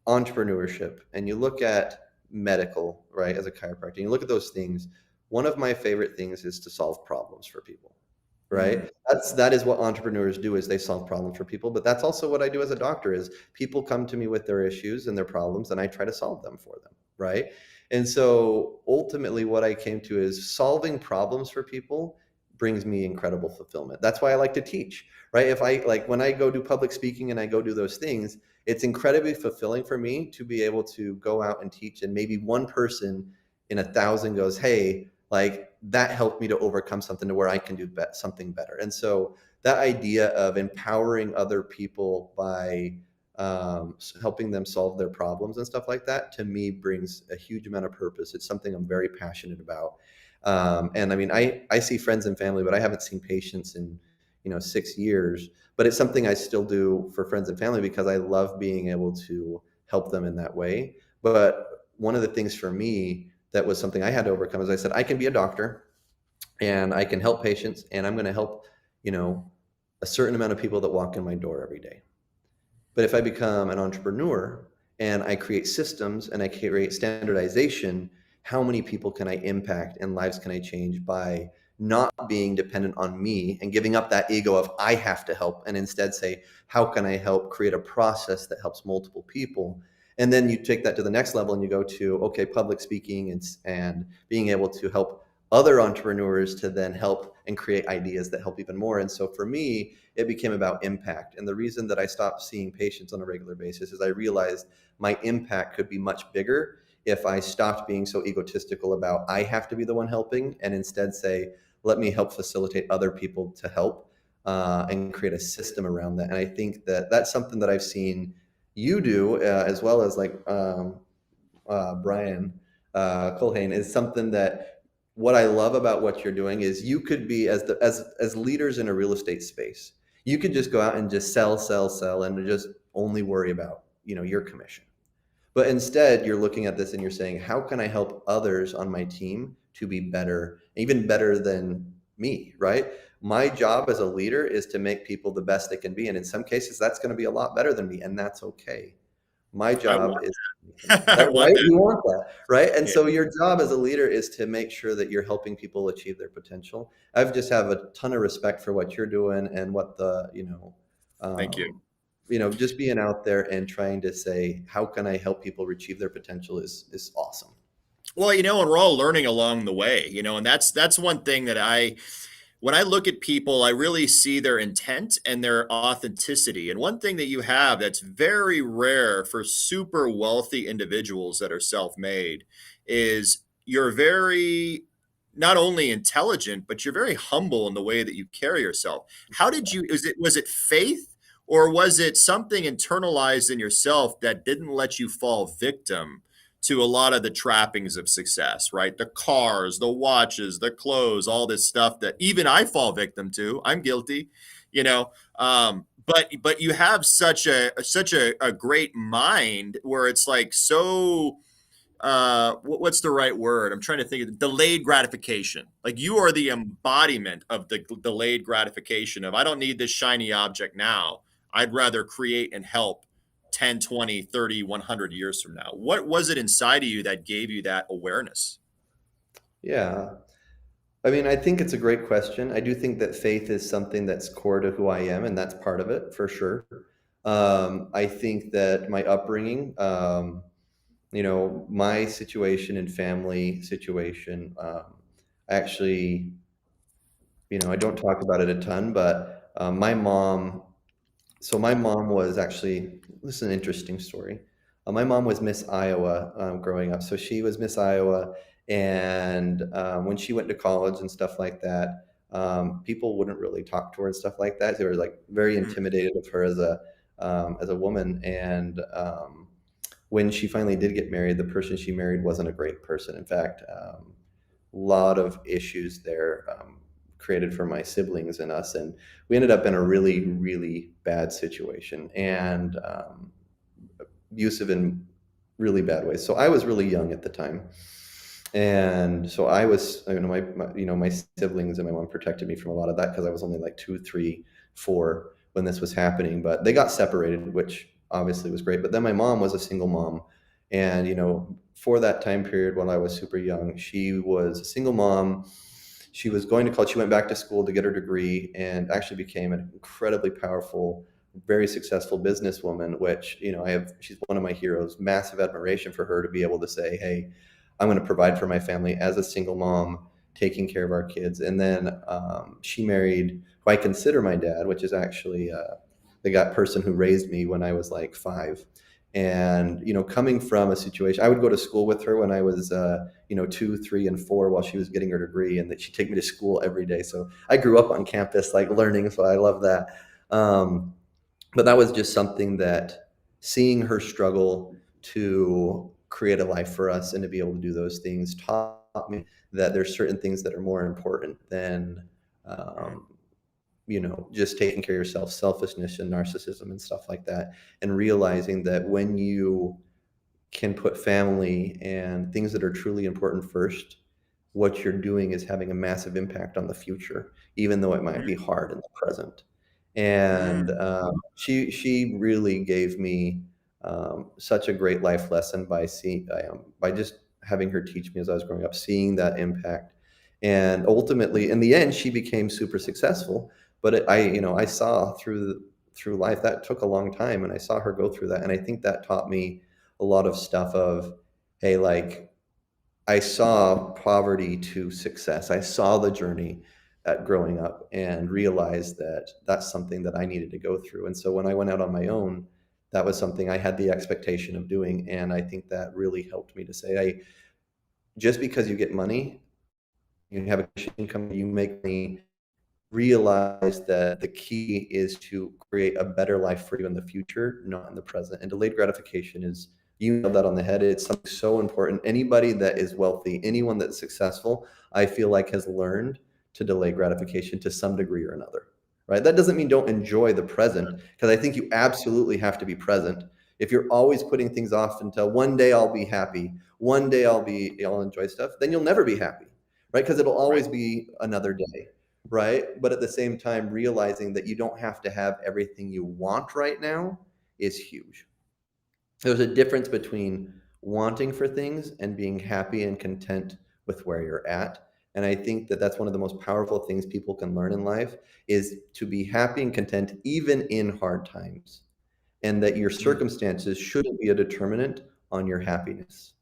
entrepreneurship and you look at medical, right, as a chiropractor, and you look at those things, one of my favorite things is to solve problems for people. right? Mm. That is what entrepreneurs do, is they solve problems for people. But that's also what I do as a doctor, is people come to me with their issues and their problems, and I try to solve them for them, right? And so ultimately what I came to is solving problems for people brings me incredible fulfillment. That's why I like to teach, right? If I like, when I go do public speaking and I go do those things, it's incredibly fulfilling for me to be able to go out and teach, and maybe one person in 1,000 goes, hey, like that helped me to overcome something to where I can do something better. And so that idea of empowering other people by helping them solve their problems and stuff like that, to me brings a huge amount of purpose. It's something I'm very passionate about. And I mean, I see friends and family, but I haven't seen patients in 6 years. But it's something I still do for friends and family because I love being able to help them in that way. But one of the things for me that was something I had to overcome is I said, I can be a doctor and I can help patients, and I'm going to help, a certain amount of people that walk in my door every day. But if I become an entrepreneur and I create systems and I create standardization, how many people can I impact and lives can I change by not being dependent on me and giving up that ego of I have to help, and instead say, how can I help create a process that helps multiple people? And then you take that to the next level and you go to, okay, public speaking and being able to help other entrepreneurs to then help and create ideas that help even more. And so for me, it became about impact. And the reason that I stopped seeing patients on a regular basis is I realized my impact could be much bigger if I stopped being so egotistical about I have to be the one helping, and instead say, let me help facilitate other people to help, and create a system around that. And I think that that's something that I've seen you do, as well as like Brian Culhane, is something that what I love about what you're doing is you could be as leaders in a real estate space, you could just go out and just sell, and just only worry about your commission. But instead, you're looking at this and you're saying, how can I help others on my team to be better, even better than me, right? My job as a leader is to make people the best they can be. And in some cases, that's going to be a lot better than me. And that's okay. My I job want is that. I that, want right? that. You want that, right? And Yeah. so your job as a leader is to make sure that you're helping people achieve their potential. I've just have a ton of respect for what you're doing and what Thank you. um, just being out there and trying to say, how can I help people achieve their potential is awesome. Well, and we're all learning along the way, and that's one thing that when I look at people, I really see their intent and their authenticity. And one thing that you have that's very rare for super wealthy individuals that are self-made is you're very not only intelligent, but you're very humble in the way that you carry yourself. How did you, was it faith, or was it something internalized in yourself that didn't let you fall victim to a lot of the trappings of success, right? The cars, the watches, the clothes, all this stuff that even I fall victim to. I'm guilty, you know. But you have such a great mind where it's like so what's the right word? I'm trying to think of delayed gratification. Like you are the embodiment of the delayed gratification of I don't need this shiny object now. I'd rather create and help 10, 20, 30, 100 years from now. What was it inside of you that gave you that awareness? Yeah. I mean, I think it's a great question. I do think that faith is something that's core to who I am, and that's part of it for sure. I think that my upbringing, my situation and family situation, actually, I don't talk about it a ton, but my mom was actually, this is an interesting story. My mom was Miss Iowa growing up. So she was Miss Iowa. And when she went to college and stuff like that, people wouldn't really talk to her and stuff like that. They were like very Hmm. intimidated of her as a woman. And when she finally did get married, the person she married wasn't a great person. In fact, a lot of issues there created for my siblings and us, and we ended up in a really, really bad situation, and abusive in really bad ways. So I was really young at the time, and so I was, my siblings and my mom protected me from a lot of that because I was only like 2, 3, 4 when this was happening. But they got separated, which obviously was great. But then my mom was a single mom, and for that time period when I was super young, she was a single mom. She was going to college. She went back to school to get her degree and actually became an incredibly powerful, very successful businesswoman, which, she's one of my heroes. Massive admiration for her to be able to say, hey, I'm going to provide for my family as a single mom, taking care of our kids. And then she married who I consider my dad, which is actually the person who raised me when I was like 5. And, coming from a situation, I would go to school with her when I was, 2, 3, and 4 while she was getting her degree, and that she'd take me to school every day. So I grew up on campus, like learning. So I love that. But that was just something that seeing her struggle to create a life for us and to be able to do those things taught me that there's certain things that are more important than, Mm. just taking care of yourself, selfishness and narcissism and stuff like that. And realizing that when you can put family and things that are truly important first, what you're doing is having a massive impact on the future, even though it might be hard in the present. And Mm. she really gave me such a great life lesson by by just having her teach me as I was growing up, seeing that impact. And ultimately, in the end, she became super successful. But I saw through life that took a long time, and I saw her go through that, and I think that taught me a lot of stuff of, hey, like I saw poverty to success. I saw the journey at growing up and realized that that's something that I needed to go through. And so when I went out on my own, that was something I had the expectation of doing. And I think that really helped me to say, hey, just because you get money, you have a income, you make money, realize that the key is to create a better life for you in the future, not in the present. And delayed gratification is, you know, that on the head. It's something so important. Anybody that is wealthy, anyone that's successful, I feel like has learned to delay gratification to some degree or another. Right? That doesn't mean don't enjoy the present, because I think you absolutely have to be present. If you're always putting things off until one day I'll be happy, one day I'll enjoy stuff, then you'll never be happy, right? Because it'll Right. always be another day, right? But at the same time, realizing that you don't have to have everything you want right now is huge. There's a difference between wanting for things and being happy and content with where you're at. And I think that that's one of the most powerful things people can learn in life, is to be happy and content even in hard times, and that your Mm. circumstances shouldn't be a determinant on your happiness.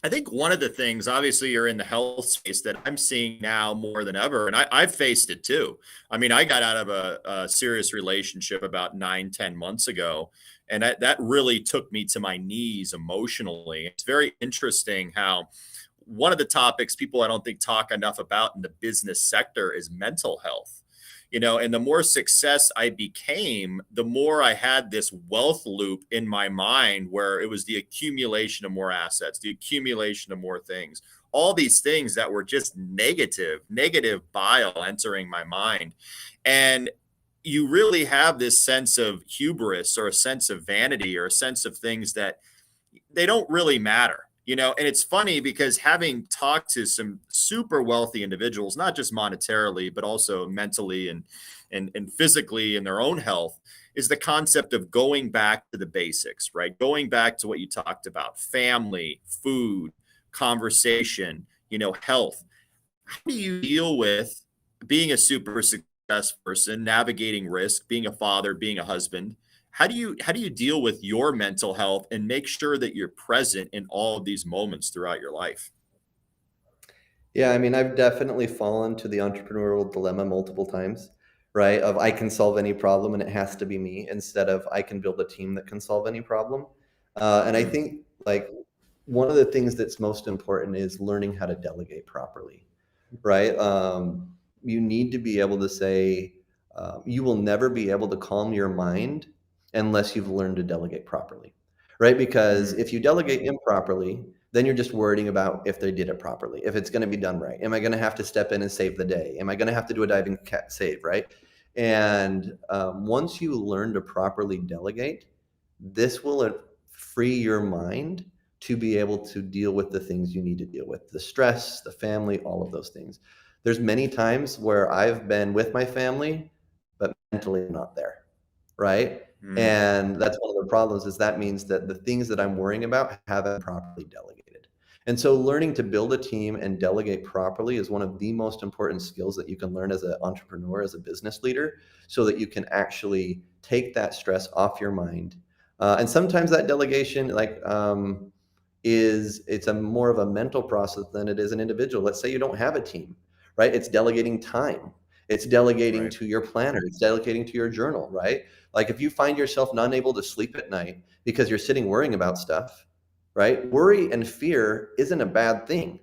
I think one of the things, obviously, you're in the health space that I'm seeing now more than ever, and I've faced it too. I mean, I got out of a serious relationship about 9, 10 months ago, and that really took me to my knees emotionally. It's very interesting how one of the topics people I don't think talk enough about in the business sector is mental health. And the more success I became, the more I had this wealth loop in my mind where it was the accumulation of more assets, the accumulation of more things, all these things that were just negative bile entering my mind. And you really have this sense of hubris or a sense of vanity or a sense of things that they don't really matter. And it's funny because having talked to some super wealthy individuals, not just monetarily but also mentally and physically in their own health, is the concept of going back to the basics, right? Going back to what you talked about: family, food, conversation, health. How do you deal with being a super success person, navigating risk, being a father, being a husband? How do you deal with your mental health and make sure that you're present in all of these moments throughout your life? Yeah, I mean, I've definitely fallen to the entrepreneurial dilemma multiple times, right? Of I can solve any problem and it has to be me, instead of I can build a team that can solve any problem. And I Mm. think, like, one of the things that's most important is learning how to delegate properly, right? You need to be able to say, you will never be able to calm your mind unless you've learned to delegate properly, right? Because Mm. if you delegate improperly, then you're just worrying about if they did it properly, if it's going to be done right. Am I going to have to step in and save the day? Am I going to have to do a diving save, right? And once you learn to properly delegate, this will free your mind to be able to deal with the things you need to deal with, the stress, the family, all of those things. There's many times where I've been with my family, but mentally not there, right? Mm. And that's one of the problems, is that means that the things that I'm worrying about haven't properly delegated. And so learning to build a team and delegate properly is one of the most important skills that you can learn as an entrepreneur, as a business leader, so that you can actually take that stress off your mind. And sometimes that delegation, it's a more of a mental process than it is an individual. Let's say you don't have a team, right? It's delegating time. It's delegating Right. to your planner. It's delegating to your journal, right? Like if you find yourself not able to sleep at night because you're sitting worrying about stuff, right? Worry and fear isn't a bad thing.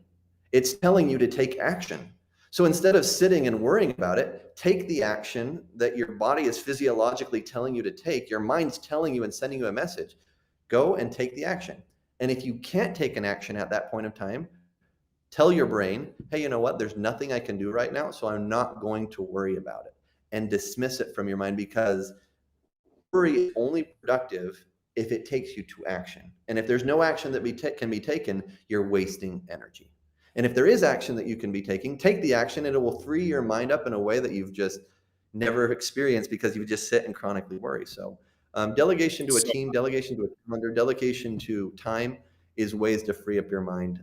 It's telling you to take action. So instead of sitting and worrying about it, take the action that your body is physiologically telling you to take. Your mind's telling you and sending you a message. Go and take the action. And if you can't take an action at that point of time, tell your brain, hey, you know what? There's nothing I can do right now, so I'm not going to worry about it. And dismiss it from your mind, because worry is only productive if it takes you to action. And if there's no action that can be taken, you're wasting energy. And if there is action that you can be taking, take the action, and it will free your mind up in a way that you've just never experienced, because you just sit and chronically worry. So delegation to a So team, delegation to a calendar, delegation to time is ways to free up your mind.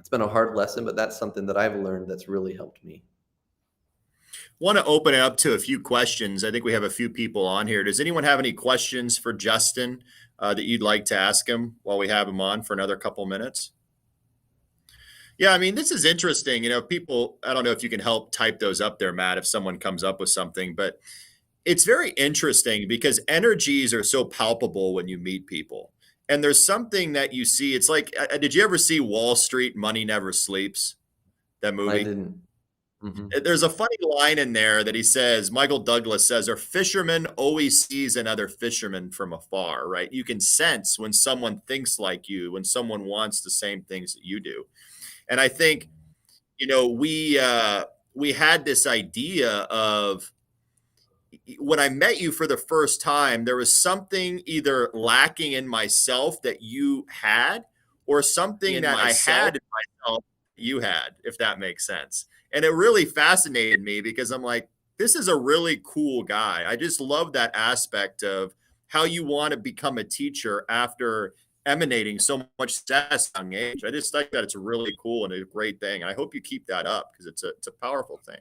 It's been a hard lesson, but that's something that I've learned that's really helped me. want to open it up to a few questions. I think we have a few people on here. Does anyone have any questions for Justin that you'd like to ask him while we have him on for another couple minutes? Yeah, I mean, this is interesting. People, I don't know if you can help type those up there, Matt, if someone comes up with something, but it's very interesting because energies are so palpable when you meet people. And there's something that you see. It's like, did you ever see Wall Street, Money Never Sleeps, that I movie? didn't. Hmm. There's a funny line in there that he says, Michael Douglas says, "A fisherman always sees another fisherman from afar," right? You can sense when someone thinks like you, when someone wants the same things that you do. And I think, we had this idea of when I met you for the first time, there was something either lacking in myself that you had, or something that I had in myself that you had, if that makes sense. And it really fascinated me because I'm like, this is a really cool guy. I just love that aspect of how you want to become a teacher after emanating so much success at a young age. I just think that it's really cool and a great thing. And I hope you keep that up because it's a powerful thing.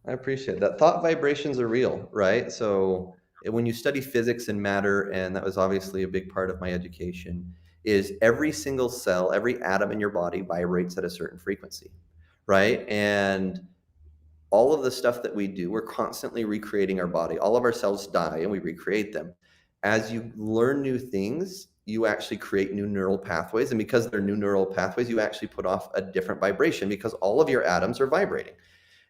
I appreciate that. Thought vibrations are real, right? So when you study physics and matter, and that was obviously a big part of my education, is every single cell, every atom in your body vibrates at a certain frequency, right? And all of the stuff that we do, we're constantly recreating our body. All of our cells die and we recreate them. As you learn new things, you actually create new neural pathways. And because they're new neural pathways, you actually put off a different vibration because all of your atoms are vibrating.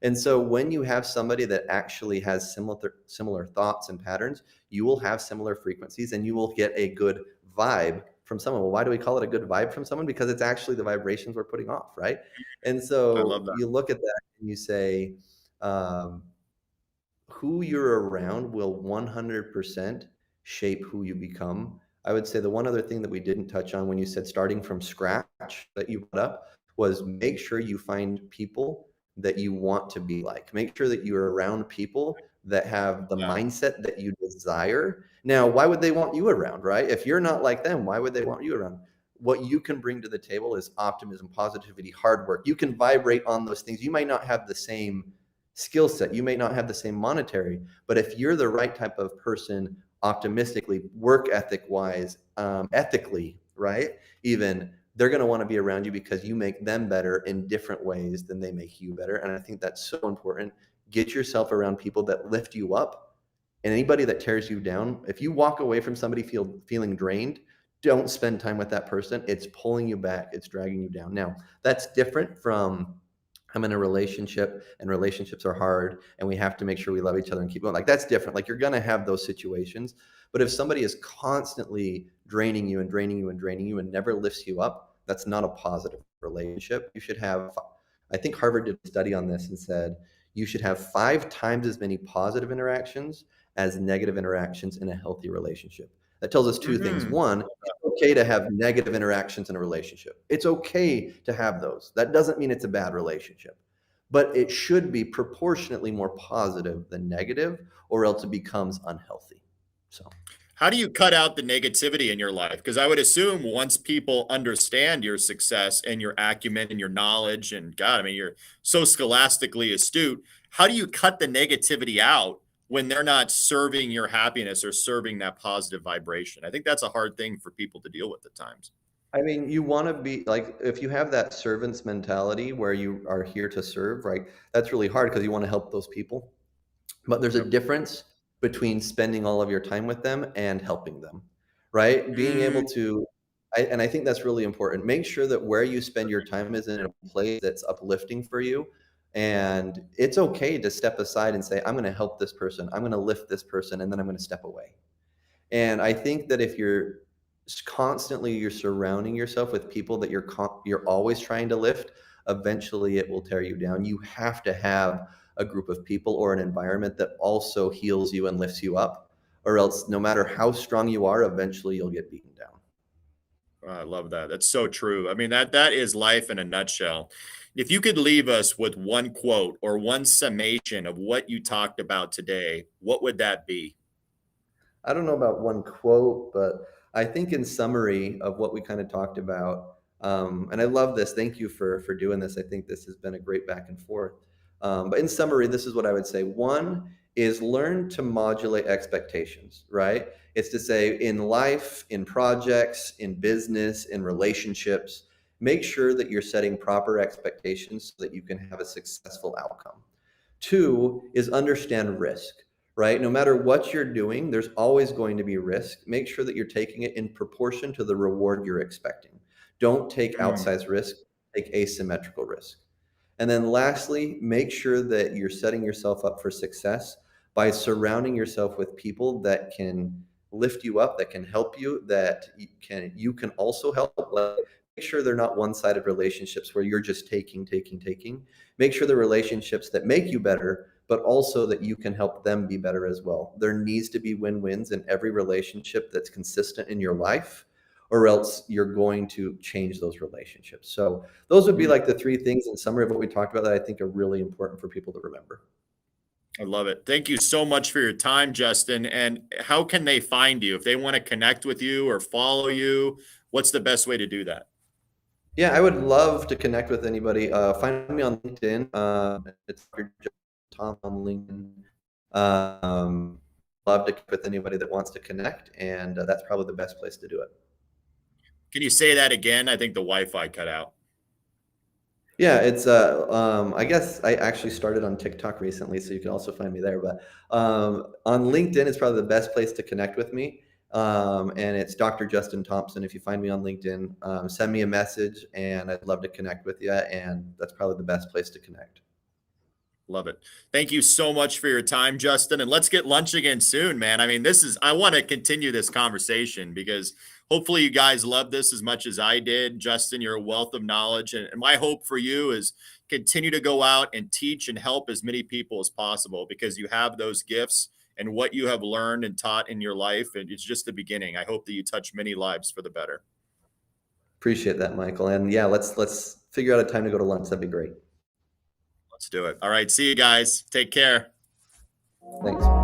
And so when you have somebody that actually has similar thoughts and patterns, you will have similar frequencies and you will get a good vibe from someone. Well, why do we call it a good vibe from someone? Because it's actually the vibrations we're putting off, right? And I so love that. you look at that and you say, um, who you're around will 100% shape who you become. I would say the one other thing that we didn't touch on when you said starting from scratch that you brought up was make sure you find people that you want to be like. Make sure that you're around people that have the Yeah. mindset that you desire. Now, why would they want you around, right? If you're not like them, why would they want you around? What you can bring to the table is optimism, positivity, hard work. You can vibrate on those things. You might not have the same skill set. You may not have the same monetary, but if you're the right type of person, optimistically, work ethic wise, ethically, right? Even they're going to want to be around you because you make them better in different ways than they make you better. And I think that's so important. Get yourself around people that lift you up, and anybody that tears you down. If you walk away from somebody feeling drained, don't spend time with that person. It's pulling you back. It's dragging you down. Now, that's different from I'm in a relationship and relationships are hard and we have to make sure we love each other and keep going. Like that's different. Like you're going to have those situations. But if somebody is constantly draining you and draining you and draining you and never lifts you up, that's not a positive relationship. You should have, I think Harvard did a study on this and said you should have 5 times as many positive interactions as negative interactions in a healthy relationship. That tells us two things. Mhm. One, it's okay to have negative interactions in a relationship. It's okay to have those. That doesn't mean it's a bad relationship, but it should be proportionately more positive than negative, or else it becomes unhealthy. So, How do you cut out the negativity in your life? Because I would assume once people understand your success and your acumen and your knowledge, and God, I mean, you're so scholastically astute. How do you cut the negativity out when they're not serving your happiness or serving that positive vibration? I think that's a hard thing for people to deal with at times. I mean, you want to be like, if you have that servant's mentality where you are here to serve, right? That's really hard because you want to help those people. But there's a Yep. difference between spending all of your time with them and helping them, right? Being able Mm, to, and I think that's really important. Make sure that where you spend your time is in a place that's uplifting for you. And it's okay to step aside and say, I'm going to help this person, I'm going to lift this person, and then I'm going to step away. And I think that if you're surrounding yourself with people that you're always trying to lift, eventually it will tear you down. You have to have a group of people or an environment that also heals you and lifts you up, or else no matter how strong you are, eventually you'll get beaten down. I love that. That's so true. I mean, that is life in a nutshell. If you could leave us with one quote or one summation of what you talked about today, what would that be? I don't know about one quote, but I think in summary of what we kind of talked about, and I love this. Thank you for doing this. I think this has been a great back and forth. But in summary, this is what I would say. One is learn to modulate expectations, right? It's to say in life, in projects, in business, in relationships, make sure that you're setting proper expectations so that you can have a successful outcome. Two is understand risk, right? No matter what you're doing, there's always going to be risk. Make sure that you're taking it in proportion to the reward you're expecting. Don't take Mm, outsized risk, take asymmetrical risk. And then lastly, make sure that you're setting yourself up for success by surrounding yourself with people that can lift you up, that can help you, that you can also help. Like, make sure they're not one-sided relationships where you're just taking. Make sure they're relationships that make you better, but also that you can help them be better as well. There needs to be win-wins in every relationship that's consistent in your life, or else you're going to change those relationships. So those would be mm. like the three things in summary of what we talked about that I think are really important for people to remember. I love it. Thank you so much for your time, Justin. And how can they find you if they want to connect with you or follow you? What's the best way to do that? Yeah, I would love to connect with anybody. Find me on LinkedIn. It's Dr. Tom on LinkedIn. Love to connect with anybody that wants to connect, and that's probably the best place to do it. Can you say that again? I think the Wi-Fi cut out. Yeah, it's I guess I actually started on TikTok recently, so you can also find me there. But on LinkedIn, it's probably the best place to connect with me. And it's Dr. Justin Thompson. If you find me on LinkedIn, send me a message, and I'd love to connect with you. And that's probably the best place to connect. Love it. Thank you so much for your time, Justin. And let's get lunch again soon, man. I mean, I want to continue this conversation because hopefully you guys love this as much as I did. Justin, you're a wealth of knowledge. And my hope for you is continue to go out and teach and help as many people as possible because you have those gifts and what you have learned and taught in your life. And it's just the beginning. I hope that you touch many lives for the better. Appreciate that, Michael. And yeah, let's figure out a time to go to lunch. That'd be great. Let's do it. All right. See you guys. Take care. Thanks.